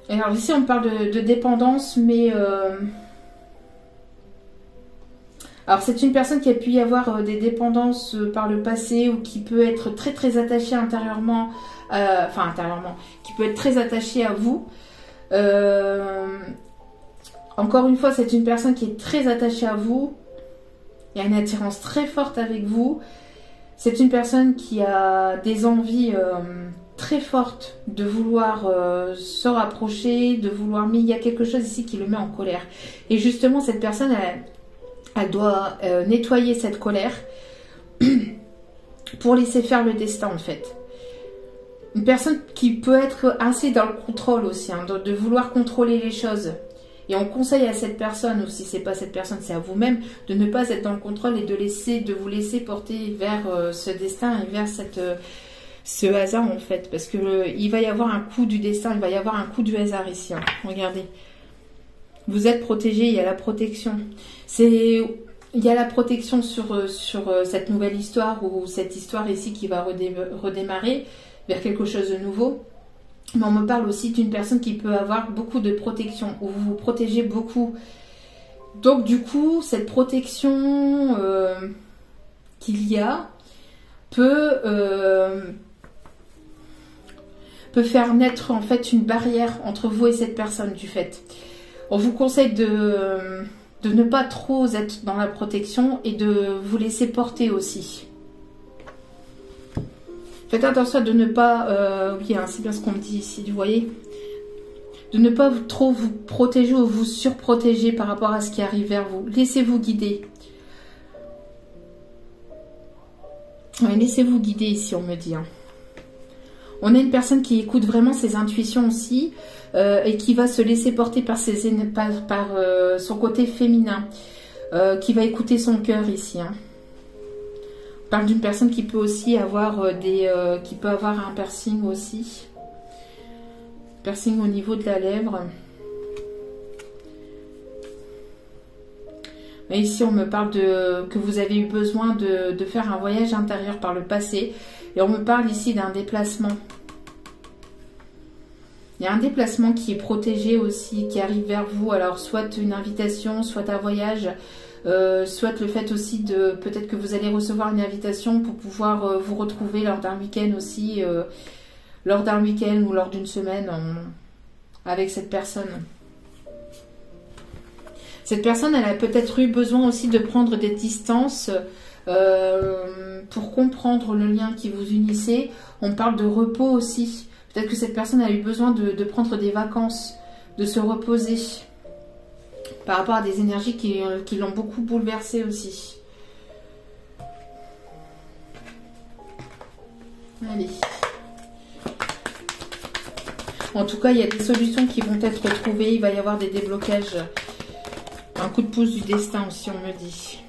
alors ici on parle de dépendance, mais alors c'est une personne qui a pu y avoir des dépendances par le passé, ou qui peut être très très attachée intérieurement, qui peut être très attachée à vous. Encore une fois, c'est une personne qui est très attachée à vous. Il y a une attirance très forte avec vous. C'est une personne qui a des envies très fortes de vouloir se rapprocher, mais il y a quelque chose ici qui le met en colère. Et justement, cette personne, elle doit nettoyer cette colère pour laisser faire le destin, en fait. Une personne qui peut être assez dans le contrôle aussi, hein, de vouloir contrôler les choses. Et on conseille à cette personne, ou si c'est pas cette personne, c'est à vous-même, de ne pas être dans le contrôle et de vous laisser porter vers ce destin et vers ce hasard, en fait. Parce que il va y avoir un coup du destin, il va y avoir un coup du hasard ici, hein. Regardez. Vous êtes protégé, il y a la protection. Il y a la protection sur cette nouvelle histoire, ou cette histoire ici qui va redémarrer vers quelque chose de nouveau. Mais on me parle aussi d'une personne qui peut avoir beaucoup de protection, où vous vous protégez beaucoup. Donc du coup, cette protection qu'il y a peut faire naître en fait une barrière entre vous et cette personne, du fait. On vous conseille de ne pas trop être dans la protection et de vous laisser porter aussi. Faites attention de ne pas, oui, hein, c'est bien ce qu'on me dit ici, vous voyez, de ne pas trop vous protéger ou vous surprotéger par rapport à ce qui arrive vers vous. Laissez-vous guider. Ouais, laissez-vous guider ici, on me dit. Hein. On a une personne qui écoute vraiment ses intuitions aussi, et qui va se laisser porter par son côté féminin, qui va écouter son cœur ici. Hein. On parle d'une personne qui peut aussi avoir qui peut avoir un piercing aussi. Piercing au niveau de la lèvre. Et ici, on me parle que vous avez eu besoin de faire un voyage intérieur par le passé. Et on me parle ici d'un déplacement. Il y a un déplacement qui est protégé aussi, qui arrive vers vous. Alors, soit une invitation, soit un voyage. soit le fait aussi de peut-être que vous allez recevoir une invitation pour pouvoir vous retrouver lors d'un week-end aussi, lors d'un week-end ou lors d'une semaine avec cette personne. Cette personne, elle a peut-être eu besoin aussi de prendre des distances pour comprendre le lien qui vous unissait. On parle de repos aussi. Peut-être que cette personne a eu besoin de prendre des vacances, de se reposer par rapport à des énergies qui l'ont beaucoup bouleversée aussi. Allez. En tout cas, il y a des solutions qui vont être trouvées. Il va y avoir des déblocages. Un coup de pouce du destin aussi, on me dit.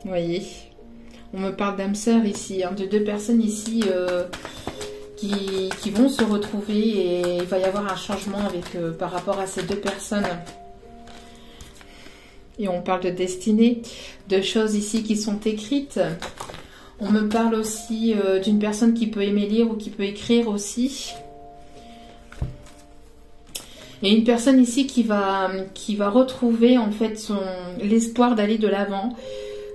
Vous voyez, on me parle d'âme sœur ici, hein, de 2 personnes ici qui vont se retrouver et il va y avoir un changement par rapport à ces 2 personnes. Et on parle de destinée, de choses ici qui sont écrites. On me parle aussi d'une personne qui peut aimer lire ou qui peut écrire aussi. Il y a une personne ici qui va retrouver en fait l'espoir d'aller de l'avant.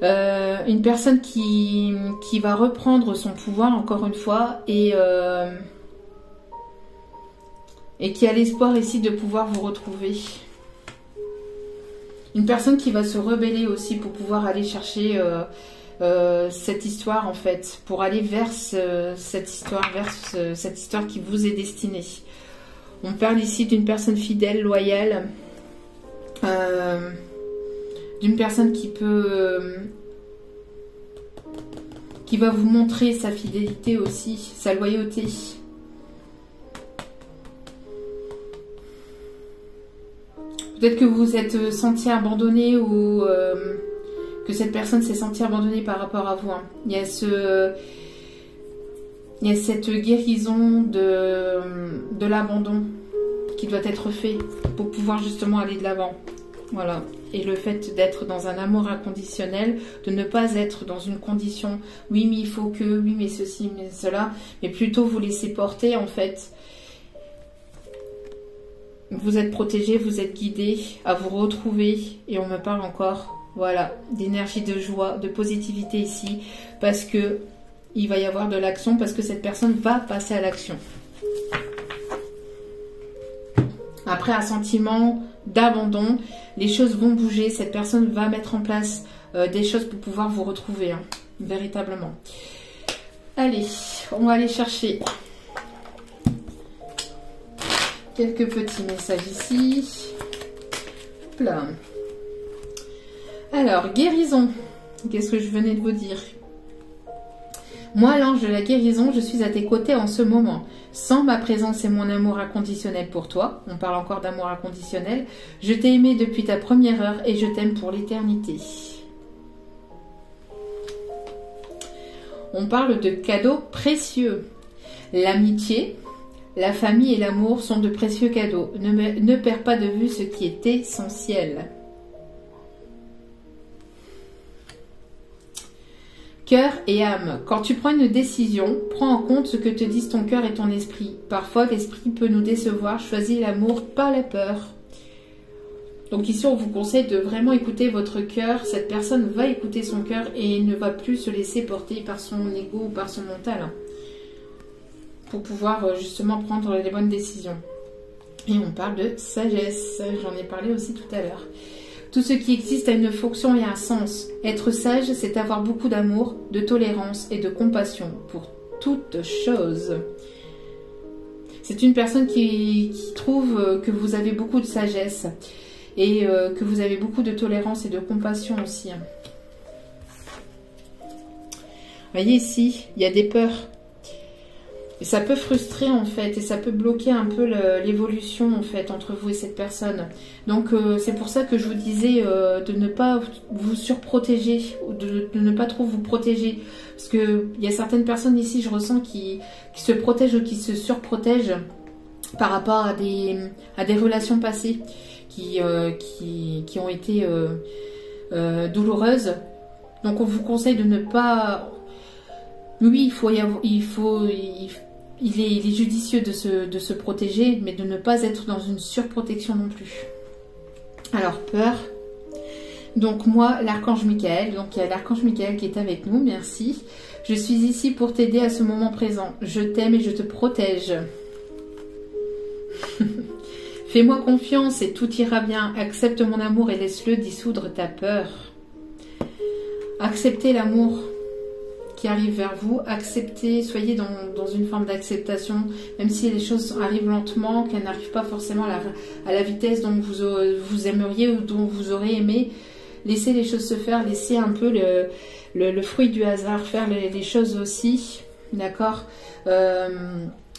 Une personne qui va reprendre son pouvoir encore une fois et qui a l'espoir ici de pouvoir vous retrouver. Une personne qui va se rebeller aussi pour pouvoir aller chercher cette histoire en fait, pour aller vers cette histoire qui vous est destinée. On parle ici d'une personne fidèle, loyale, d'une personne qui va vous montrer sa fidélité aussi, sa loyauté. Peut-être que vous vous êtes senti abandonné ou que cette personne s'est sentie abandonnée par rapport à vous. Hein. Il y a cette guérison de l'abandon qui doit être fait pour pouvoir justement aller de l'avant. Voilà. Et le fait d'être dans un amour inconditionnel, de ne pas être dans une condition, oui mais il faut que, oui mais ceci, mais cela, mais plutôt vous laisser porter en fait. Vous êtes protégé, vous êtes guidé à vous retrouver et on me parle encore, voilà, d'énergie, de joie, de positivité ici parce que il va y avoir de l'action, parce que cette personne va passer à l'action. Après un sentiment d'abandon, les choses vont bouger, cette personne va mettre en place des choses pour pouvoir vous retrouver, hein, véritablement. Allez, on va aller chercher quelques petits messages ici. Là. Alors, guérison. Qu'est-ce que je venais de vous dire ? Moi, l'ange de la guérison, je suis à tes côtés en ce moment. Sans ma présence et mon amour inconditionnel pour toi, on parle encore d'amour inconditionnel, je t'ai aimé depuis ta première heure et je t'aime pour l'éternité. On parle de cadeaux précieux. L'amitié, la famille et l'amour sont de précieux cadeaux. Ne perds pas de vue ce qui est essentiel. Cœur et âme. Quand tu prends une décision, prends en compte ce que te disent ton cœur et ton esprit. Parfois, l'esprit peut nous décevoir. Choisis l'amour, pas la peur. Donc ici, on vous conseille de vraiment écouter votre cœur. Cette personne va écouter son cœur et ne va plus se laisser porter par son ego ou par son mental. Pour pouvoir justement prendre les bonnes décisions. Et on parle de sagesse. J'en ai parlé aussi tout à l'heure. Tout ce qui existe a une fonction et un sens. Être sage, c'est avoir beaucoup d'amour, de tolérance et de compassion pour toute chose. C'est une personne qui trouve que vous avez beaucoup de sagesse et que vous avez beaucoup de tolérance et de compassion aussi. Vous voyez ici, il y a des peurs. Et ça peut frustrer en fait et ça peut bloquer un peu l'évolution en fait entre vous et cette personne. Donc c'est pour ça que je vous disais de ne pas vous surprotéger ou de ne pas trop vous protéger. Parce qu'il y a certaines personnes ici, je ressens, qui se protègent ou qui se surprotègent par rapport à des relations passées qui ont été douloureuses. Donc on vous conseille de ne pas... Oui, il est judicieux de se protéger, mais de ne pas être dans une surprotection non plus. Alors, peur. Donc moi, l'archange Michael, donc il y a l'archange Michael qui est avec nous, merci. Je suis ici pour t'aider à ce moment présent. Je t'aime et je te protège. Fais-moi confiance et tout ira bien. Accepte mon amour et laisse-le dissoudre ta peur. Acceptez l'amour qui arrive vers vous. Acceptez, soyez dans une forme d'acceptation, même si les choses arrivent lentement, qu'elles n'arrivent pas forcément à la vitesse dont vous aimeriez ou dont vous aurez aimé. Laissez les choses se faire, laissez un peu le fruit du hasard faire les choses aussi, d'accord.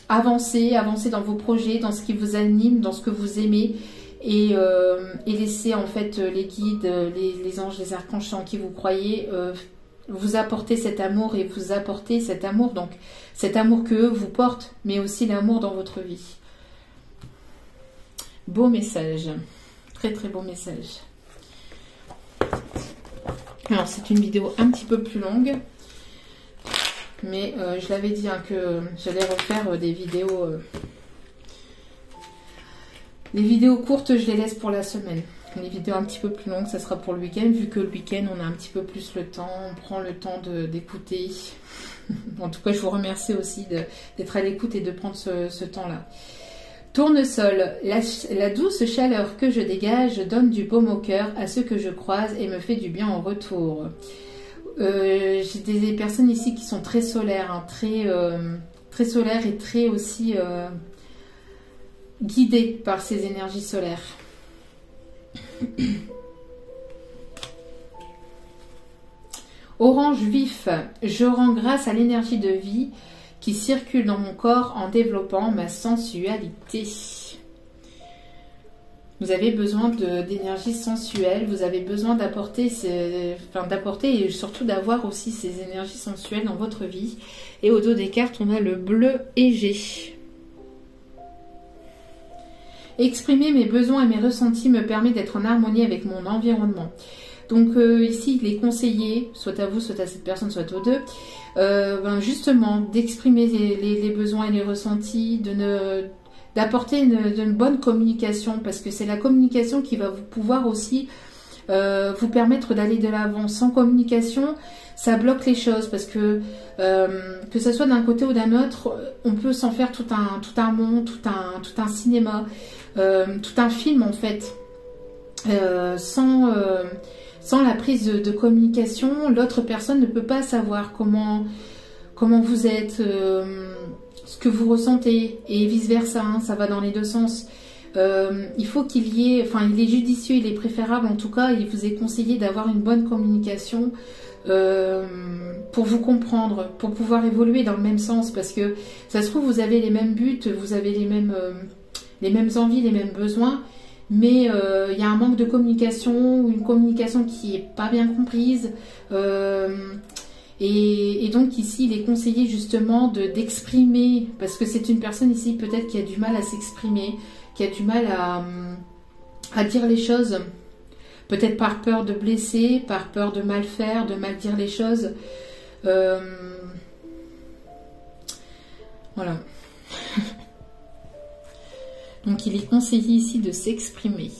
Avancez dans vos projets, dans ce qui vous anime, dans ce que vous aimez, et laissez en fait les guides, les anges, les archanges en qui vous croyez vous apporter cet amour et vous apporter cet amour, donc cet amour que eux vous portent, mais aussi l'amour dans votre vie. Beau message, très très beau message. Alors c'est une vidéo un petit peu plus longue, mais je l'avais dit hein, que j'allais refaire des vidéos. Les vidéos courtes, je les laisse pour la semaine. Les vidéos un petit peu plus longues, ça sera pour le week-end, vu que le week-end, on a un petit peu plus le temps, on prend le temps d'écouter. En tout cas, je vous remercie aussi d'être à l'écoute et de prendre ce temps-là. Tournesol, la douce chaleur que je dégage donne du baume au cœur à ceux que je croise et me fait du bien en retour. J'ai des personnes ici qui sont très solaires, hein, très solaires et très aussi guidées par ces énergies solaires. Orange vif, je rends grâce à l'énergie de vie qui circule dans mon corps en développant ma sensualité. Vous avez besoin d'énergie sensuelle, vous avez besoin d'apporter et surtout d'avoir aussi ces énergies sensuelles dans votre vie. Et au dos des cartes, on a le bleu égé. Exprimer mes besoins et mes ressentis me permet d'être en harmonie avec mon environnement. Donc ici, il est conseillé, soit à vous, soit à cette personne, soit aux deux, justement d'exprimer les besoins et les ressentis, d'apporter une bonne communication, parce que c'est la communication qui va vous pouvoir aussi vous permettre d'aller de l'avant. Sans communication, ça bloque les choses, parce que ce soit d'un côté ou d'un autre, on peut s'en faire tout un monde, tout un cinéma, tout un film en fait, sans la prise de communication, l'autre personne ne peut pas savoir comment vous êtes, ce que vous ressentez, et vice versa, hein, ça va dans les deux sens. Il faut qu'il y ait, enfin il est judicieux, il est préférable en tout cas, il vous est conseillé d'avoir une bonne communication pour vous comprendre, pour pouvoir évoluer dans le même sens, parce que ça se trouve vous avez les mêmes buts, vous avez les mêmes envies, les mêmes besoins, mais il y a un manque de communication, ou une communication qui n'est pas bien comprise, et donc ici il est conseillé justement d'exprimer, parce que c'est une personne ici peut-être qui a du mal à s'exprimer, qui a du mal à dire les choses, peut-être par peur de blesser, par peur de mal faire, de mal dire les choses. Voilà. Donc il est conseillé ici de s'exprimer.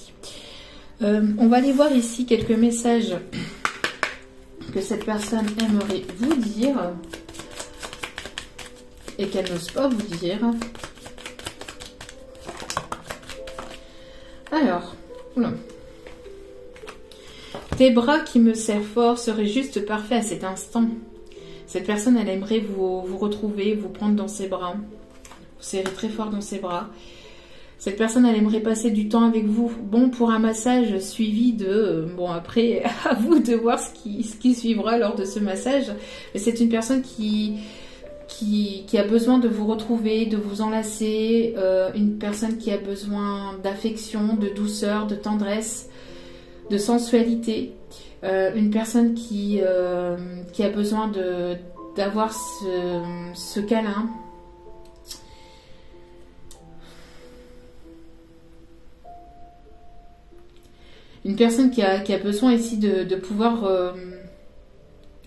On va aller voir ici quelques messages que cette personne aimerait vous dire et qu'elle n'ose pas vous dire. Alors, oula. Tes bras qui me serrent fort seraient juste parfaits à cet instant. Cette personne, elle aimerait vous retrouver, vous prendre dans ses bras, vous serrer très fort dans ses bras. Cette personne, elle aimerait passer du temps avec vous. Bon, pour un massage suivi de... bon, après, à vous de voir ce qui suivra lors de ce massage. Mais c'est une personne qui a besoin de vous retrouver, de vous enlacer. Une personne qui a besoin d'affection, de douceur, de tendresse, de sensualité. Une personne qui a besoin d'avoir ce câlin. Une personne qui a besoin ici de pouvoir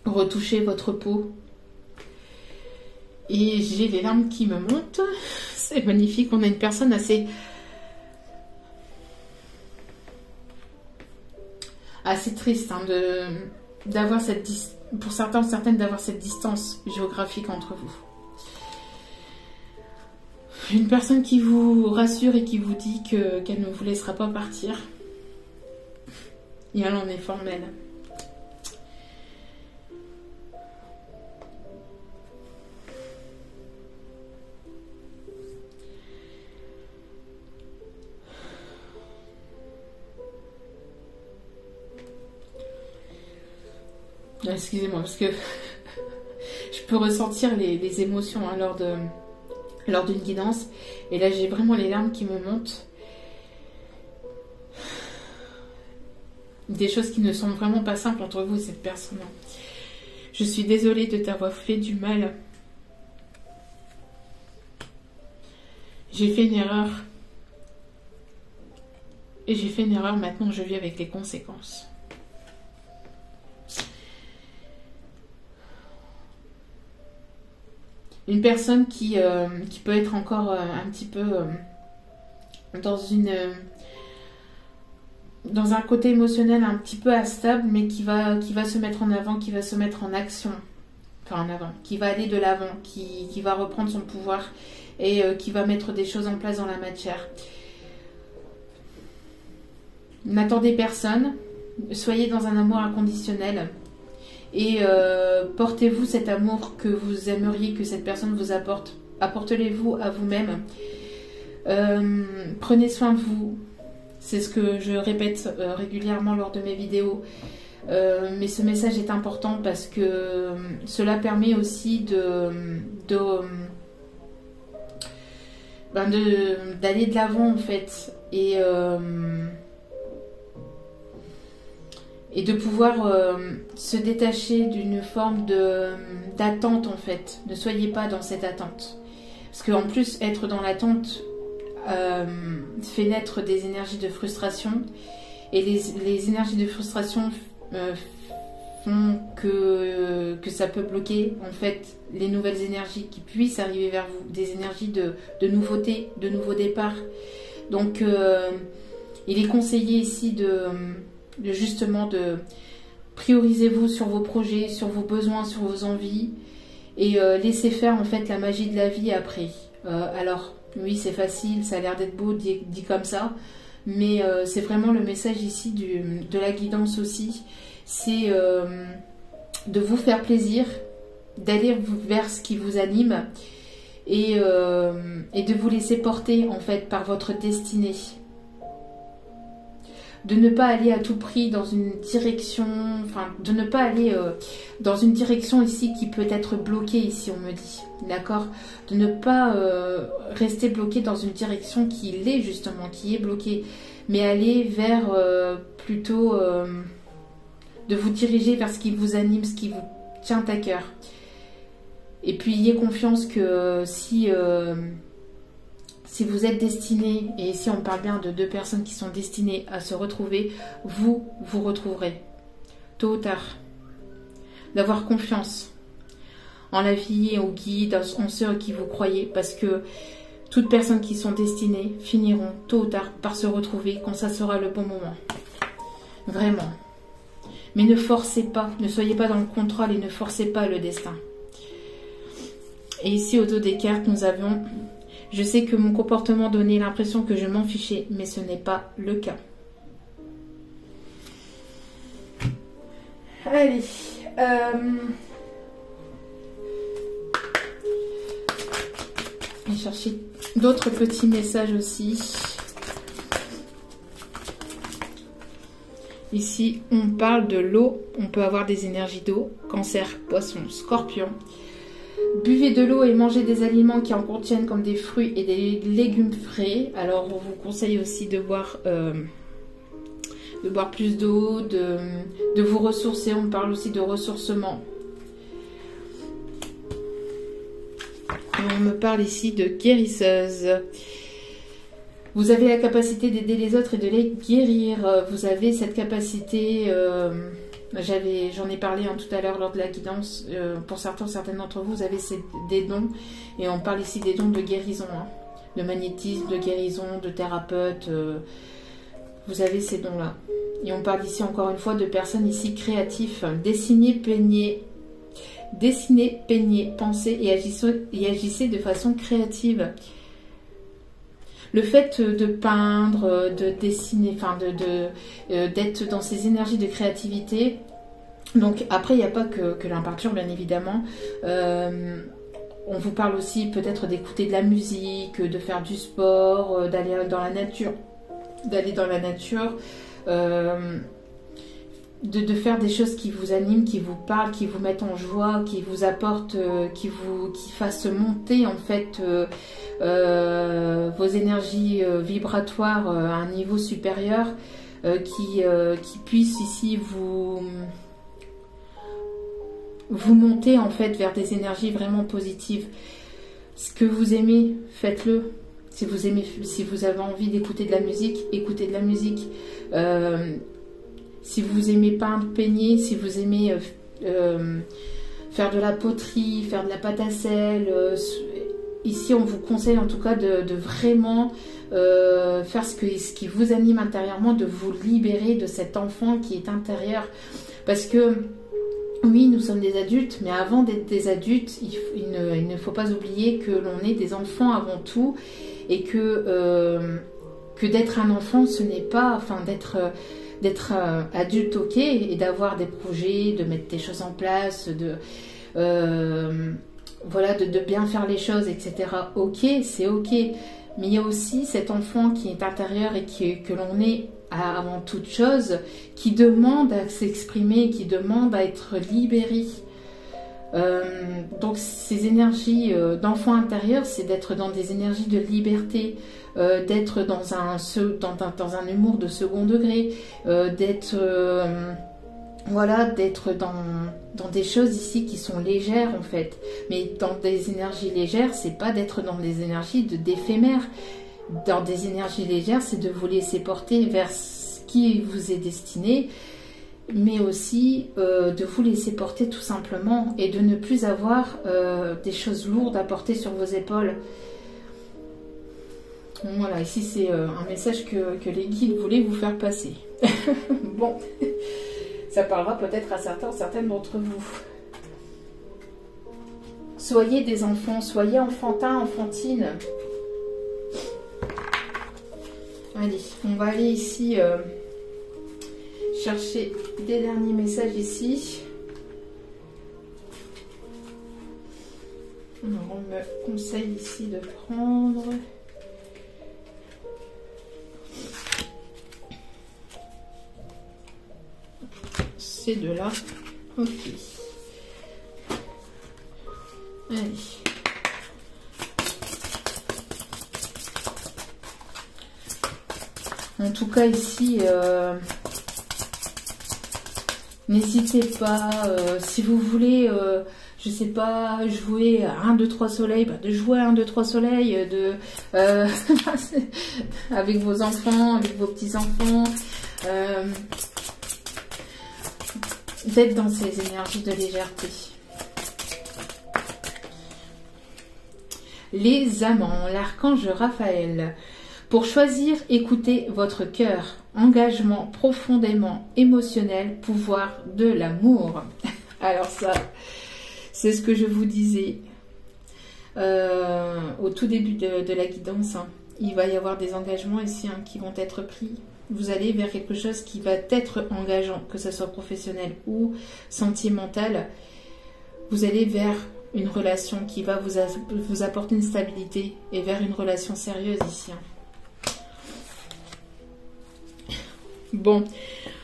retoucher votre peau. Et j'ai les larmes qui me montent. C'est magnifique. On a une personne assez assez triste hein, d'avoir cette pour certains ou certaines d'avoir cette distance géographique entre vous. Une personne qui vous rassure et qui vous dit qu'elle ne vous laissera pas partir. Et elle en est formelle. Excusez-moi, parce que je peux ressentir les émotions hein, lors d'une guidance. Et là, j'ai vraiment les larmes qui me montent. Des choses qui ne sont vraiment pas simples entre vous et cette personne. Je suis désolée de t'avoir fait du mal. J'ai fait une erreur. Et j'ai fait une erreur, maintenant je vis avec les conséquences. Une personne qui peut être encore un petit peu dans un côté émotionnel un petit peu instable, mais qui va se mettre en avant, qui va se mettre en action, enfin en avant, qui va aller de l'avant, qui va reprendre son pouvoir et qui va mettre des choses en place dans la matière. N'attendez personne, soyez dans un amour inconditionnel. Et portez-vous cet amour que vous aimeriez que cette personne vous apporte. Apportez-le-vous à vous-même. Prenez soin de vous. C'est ce que je répète régulièrement lors de mes vidéos. Mais ce message est important parce que cela permet aussi d'aller de l'avant en fait. Et de pouvoir se détacher d'une forme d'attente en fait. Ne soyez pas dans cette attente. Parce qu'en plus, être dans l'attente fait naître des énergies de frustration. Et les énergies de frustration font que ça peut bloquer en fait les nouvelles énergies qui puissent arriver vers vous. Des énergies de nouveauté, de nouveau départ. Donc il est conseillé ici justement de priorisez-vous sur vos projets, sur vos besoins, sur vos envies et laissez faire en fait la magie de la vie après. Alors oui c'est facile, ça a l'air d'être beau dit comme ça, mais c'est vraiment le message ici de la guidance aussi, c'est de vous faire plaisir, d'aller vers ce qui vous anime et de vous laisser porter en fait par votre destinée. De ne pas aller à tout prix dans une direction, enfin de ne pas aller dans une direction ici qui peut être bloquée ici on me dit, d'accord, de ne pas rester bloqué dans une direction qui l'est justement, qui est bloquée, mais aller vers plutôt de vous diriger vers ce qui vous anime, ce qui vous tient à cœur. Et puis ayez confiance que si vous êtes destiné, et ici on parle bien de deux personnes qui sont destinées à se retrouver, vous retrouverez, tôt ou tard. D'avoir confiance en la vie, au guide, en ceux à qui vous croyez, parce que toutes personnes qui sont destinées finiront tôt ou tard par se retrouver quand ça sera le bon moment. Vraiment. Mais ne forcez pas, ne soyez pas dans le contrôle et ne forcez pas le destin. Et ici au dos des cartes nous avons... Je sais que mon comportement donnait l'impression que je m'en fichais, mais ce n'est pas le cas. Allez. Je vais chercher d'autres petits messages aussi. Ici, on parle de l'eau. On peut avoir des énergies d'eau. Cancer, poisson, scorpion. Buvez de l'eau et mangez des aliments qui en contiennent comme des fruits et des légumes frais. Alors on vous conseille aussi de boire plus d'eau, de vous ressourcer. On parle aussi de ressourcement. Et on me parle ici de guérisseuse. Vous avez la capacité d'aider les autres et de les guérir. Vous avez cette capacité... J'en ai parlé tout à l'heure lors de la guidance. Pour certains d'entre vous, vous avez des dons. Et on parle ici des dons de guérison. De magnétisme, de guérison, de thérapeute. Vous avez ces dons-là. Et on parle ici encore une fois de personnes ici créatifs. Dessinez, peignez, pensez et agissez de façon créative. Le fait de peindre, de dessiner, enfin d'être dans ces énergies de créativité. Donc après, il n'y a pas que la peinture, bien évidemment. On vous parle aussi peut-être d'écouter de la musique, de faire du sport, d'aller dans la nature. De faire des choses qui vous animent, qui vous parlent, qui vous mettent en joie, qui vous apportent, qui fassent monter en fait vos énergies vibratoires à un niveau supérieur, qui puissent ici vous monter en fait vers des énergies vraiment positives. Ce que vous aimez, faites-le. Si vous avez envie d'écouter de la musique, écoutez de la musique. Si vous aimez peindre, peignez. Si vous aimez faire de la poterie, faire de la pâte à sel, ici on vous conseille en tout cas de vraiment faire ce qui vous anime intérieurement, de vous libérer de cet enfant qui est intérieur. Parce que oui, nous sommes des adultes, mais avant d'être des adultes, il ne faut pas oublier que l'on est des enfants avant tout, et que d'être un enfant, ce n'est pas, enfin d'être adulte, ok, et d'avoir des projets, de mettre des choses en place, voilà, de bien faire les choses, etc. Ok, c'est ok, mais il y a aussi cet enfant qui est intérieur et que l'on est avant toute chose, qui demande à s'exprimer, qui demande à être libéré. Donc ces énergies d'enfant intérieur, c'est d'être dans des énergies de liberté, d'être dans un humour de second degré, d'être dans des choses ici qui sont légères en fait. Mais dans des énergies légères, c'est pas d'être dans des énergies d'éphémère. Dans des énergies légères, c'est de vous laisser porter vers ce qui vous est destiné, mais aussi de vous laisser porter tout simplement, et de ne plus avoir des choses lourdes à porter sur vos épaules. Voilà, ici c'est un message que les guides voulaient vous faire passer. Bon, ça parlera peut-être à certaines d'entre vous. Soyez des enfants, soyez enfantins, enfantines. Allez, on va aller ici chercher des derniers messages ici. Alors, on me conseille ici de prendre ces deux-là. Ok. Allez. En tout cas ici, n'hésitez pas, si vous voulez, je sais pas, jouer à 1, 2, 3 soleil, de jouer à 1, 2, 3 soleil, avec vos enfants, avec vos petits-enfants, d'être dans ces énergies de légèreté. Les amants, l'archange Raphaël. Pour choisir, écoutez votre cœur. Engagement profondément émotionnel, pouvoir de l'amour. Alors ça, c'est ce que je vous disais au tout début de la guidance. Hein. Il va y avoir des engagements ici qui vont être pris. Vous allez vers quelque chose qui va être engageant, que ce soit professionnel ou sentimental. Vous allez vers une relation qui va vous apporter une stabilité et vers une relation sérieuse ici. Hein. Bon,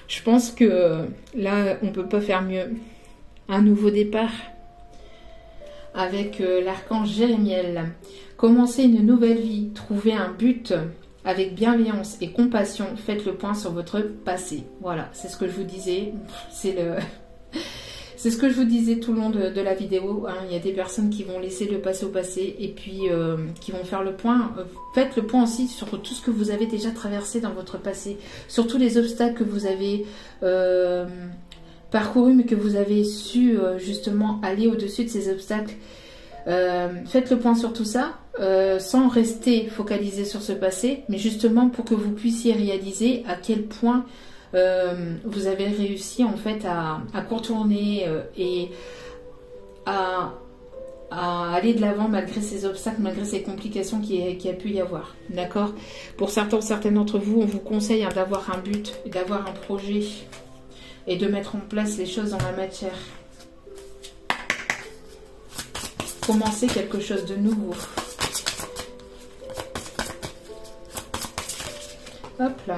je pense que là, on ne peut pas faire mieux. Un nouveau départ avec l'archange Jérémiel. Commencez une nouvelle vie, trouvez un but avec bienveillance et compassion. Faites le point sur votre passé. Voilà, c'est ce que je vous disais. C'est ce que je vous disais tout le long de la vidéo. Hein. Il y a des personnes qui vont laisser le passé au passé et puis qui vont faire le point. Faites le point aussi sur tout ce que vous avez déjà traversé dans votre passé. Sur tous les obstacles que vous avez parcourus, mais que vous avez su justement aller au-dessus de ces obstacles. Faites le point sur tout ça, sans rester focalisé sur ce passé, mais justement pour que vous puissiez réaliser à quel point vous avez réussi en fait à contourner et à aller de l'avant malgré ces obstacles, malgré ces complications qui a pu y avoir. D'accord? Pour certaines d'entre vous, on vous conseille hein, d'avoir un but, d'avoir un projet et de mettre en place les choses dans la matière. Commencer quelque chose de nouveau. Hop là.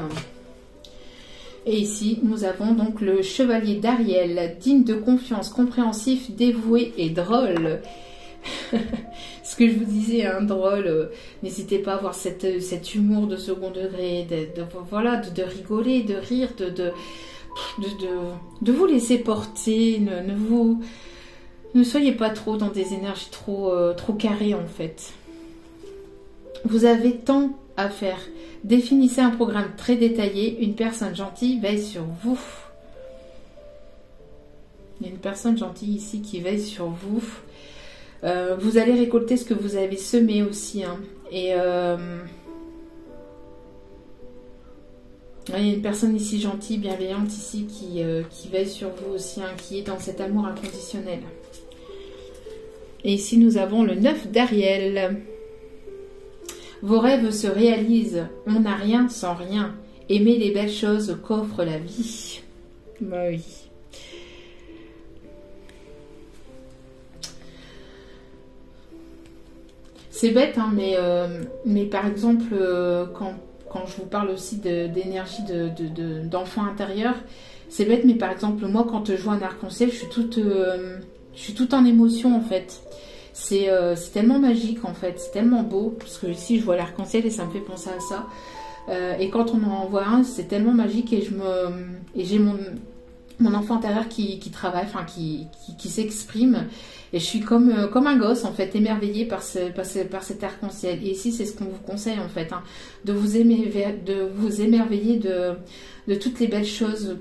Et ici, nous avons donc le chevalier d'Ariel, digne de confiance, compréhensif, dévoué et drôle. Ce que je vous disais, hein, drôle, n'hésitez pas à avoir cet humour de second degré, voilà, de rigoler, de rire, de vous laisser porter, ne soyez pas trop dans des énergies trop carrées en fait. Vous avez tant à faire. Définissez un programme très détaillé. Une personne gentille veille sur vous. Il y a une personne gentille ici qui veille sur vous. Vous allez récolter ce que vous avez semé aussi. Hein. Et il y a une personne ici gentille, bienveillante ici qui veille sur vous aussi, hein, qui est dans cet amour inconditionnel. Et ici nous avons le 9 d'Ariel. Vos rêves se réalisent. On n'a rien sans rien. Aimez les belles choses qu'offre la vie. Bah oui. C'est bête, hein, mais par exemple, quand je vous parle aussi d'énergie d'enfant intérieur, c'est bête, mais par exemple, moi, quand je vois un arc-en-ciel, je suis toute en émotion, en fait. C'est tellement magique en fait, c'est tellement beau, parce que ici je vois l'arc-en-ciel et ça me fait penser à ça. Et quand on en voit un, c'est tellement magique et j'ai mon enfant intérieur qui travaille, enfin qui s'exprime. Et je suis comme un gosse en fait, émerveillée par cet arc-en-ciel. Et ici c'est ce qu'on vous conseille en fait, hein, de vous émerveiller de toutes les belles choses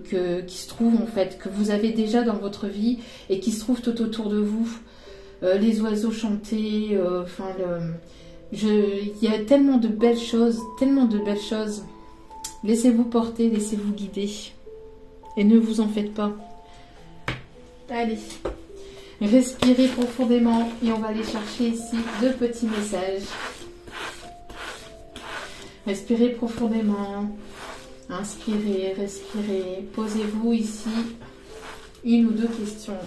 qui se trouvent en fait, que vous avez déjà dans votre vie et qui se trouvent tout autour de vous. Les oiseaux chanter, il y a tellement de belles choses, tellement de belles choses. Laissez-vous porter, laissez-vous guider. Et ne vous en faites pas. Allez, respirez profondément et on va aller chercher ici 2 petits messages. Respirez profondément, inspirez, respirez. Posez-vous ici 1 ou 2 questions.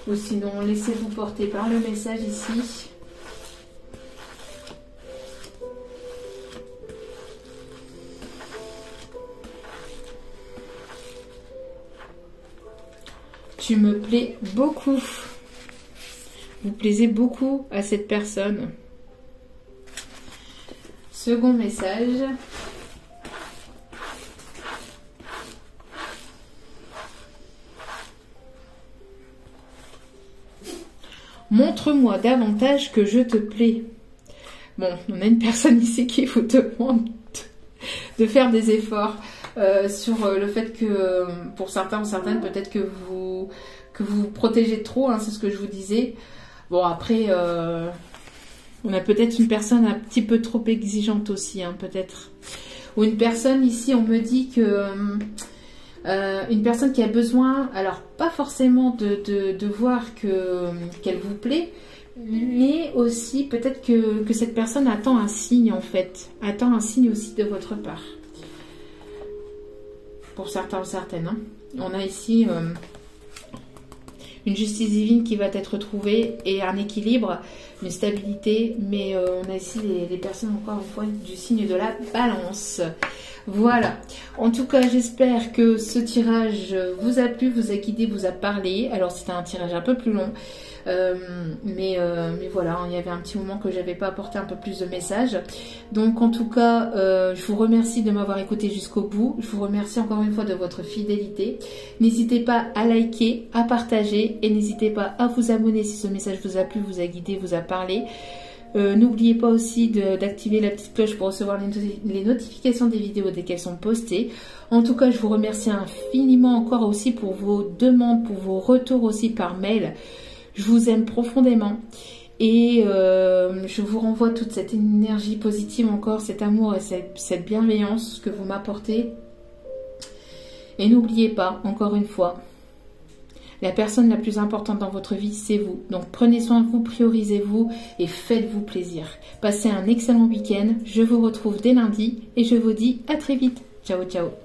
Ou sinon, laissez-vous porter par le message ici. Tu me plais beaucoup. Vous plaisez beaucoup à cette personne. Second message. Montre-moi davantage que je te plais. Bon, on a une personne ici qui vous demande de faire des efforts sur le fait que, pour certains ou certaines, peut-être que vous protégez trop, hein, c'est ce que je vous disais. Bon, après, on a peut-être une personne un petit peu trop exigeante aussi, hein, peut-être. Ou une personne ici, on me dit que... une personne qui a besoin, alors pas forcément de voir qu'elle vous plaît, mais aussi peut-être que cette personne attend un signe en fait, attend un signe aussi de votre part. Pour certains ou certaines. Hein. On a ici une justice divine qui va être trouvée et un équilibre, une stabilité, mais on a ici les personnes encore une fois du signe de la balance. Voilà, en tout cas j'espère que ce tirage vous a plu, vous a guidé, vous a parlé. Alors c'était un tirage un peu plus long, mais voilà, il y avait un petit moment que j'avais pas apporté un peu plus de messages. Donc en tout cas, je vous remercie de m'avoir écouté jusqu'au bout. Je vous remercie encore une fois de votre fidélité. N'hésitez pas à liker, à partager et n'hésitez pas à vous abonner si ce message vous a plu, vous a guidé, vous a parlé. N'oubliez pas aussi d'activer la petite cloche pour recevoir les notifications des vidéos dès qu'elles sont postées. En tout cas, je vous remercie infiniment encore aussi pour vos demandes, pour vos retours aussi par mail. Je vous aime profondément et je vous renvoie toute cette énergie positive encore, cet amour et cette bienveillance que vous m'apportez. Et n'oubliez pas, encore une fois, la personne la plus importante dans votre vie, c'est vous. Donc prenez soin de vous, priorisez-vous et faites-vous plaisir. Passez un excellent week-end. Je vous retrouve dès lundi et je vous dis à très vite. Ciao, ciao.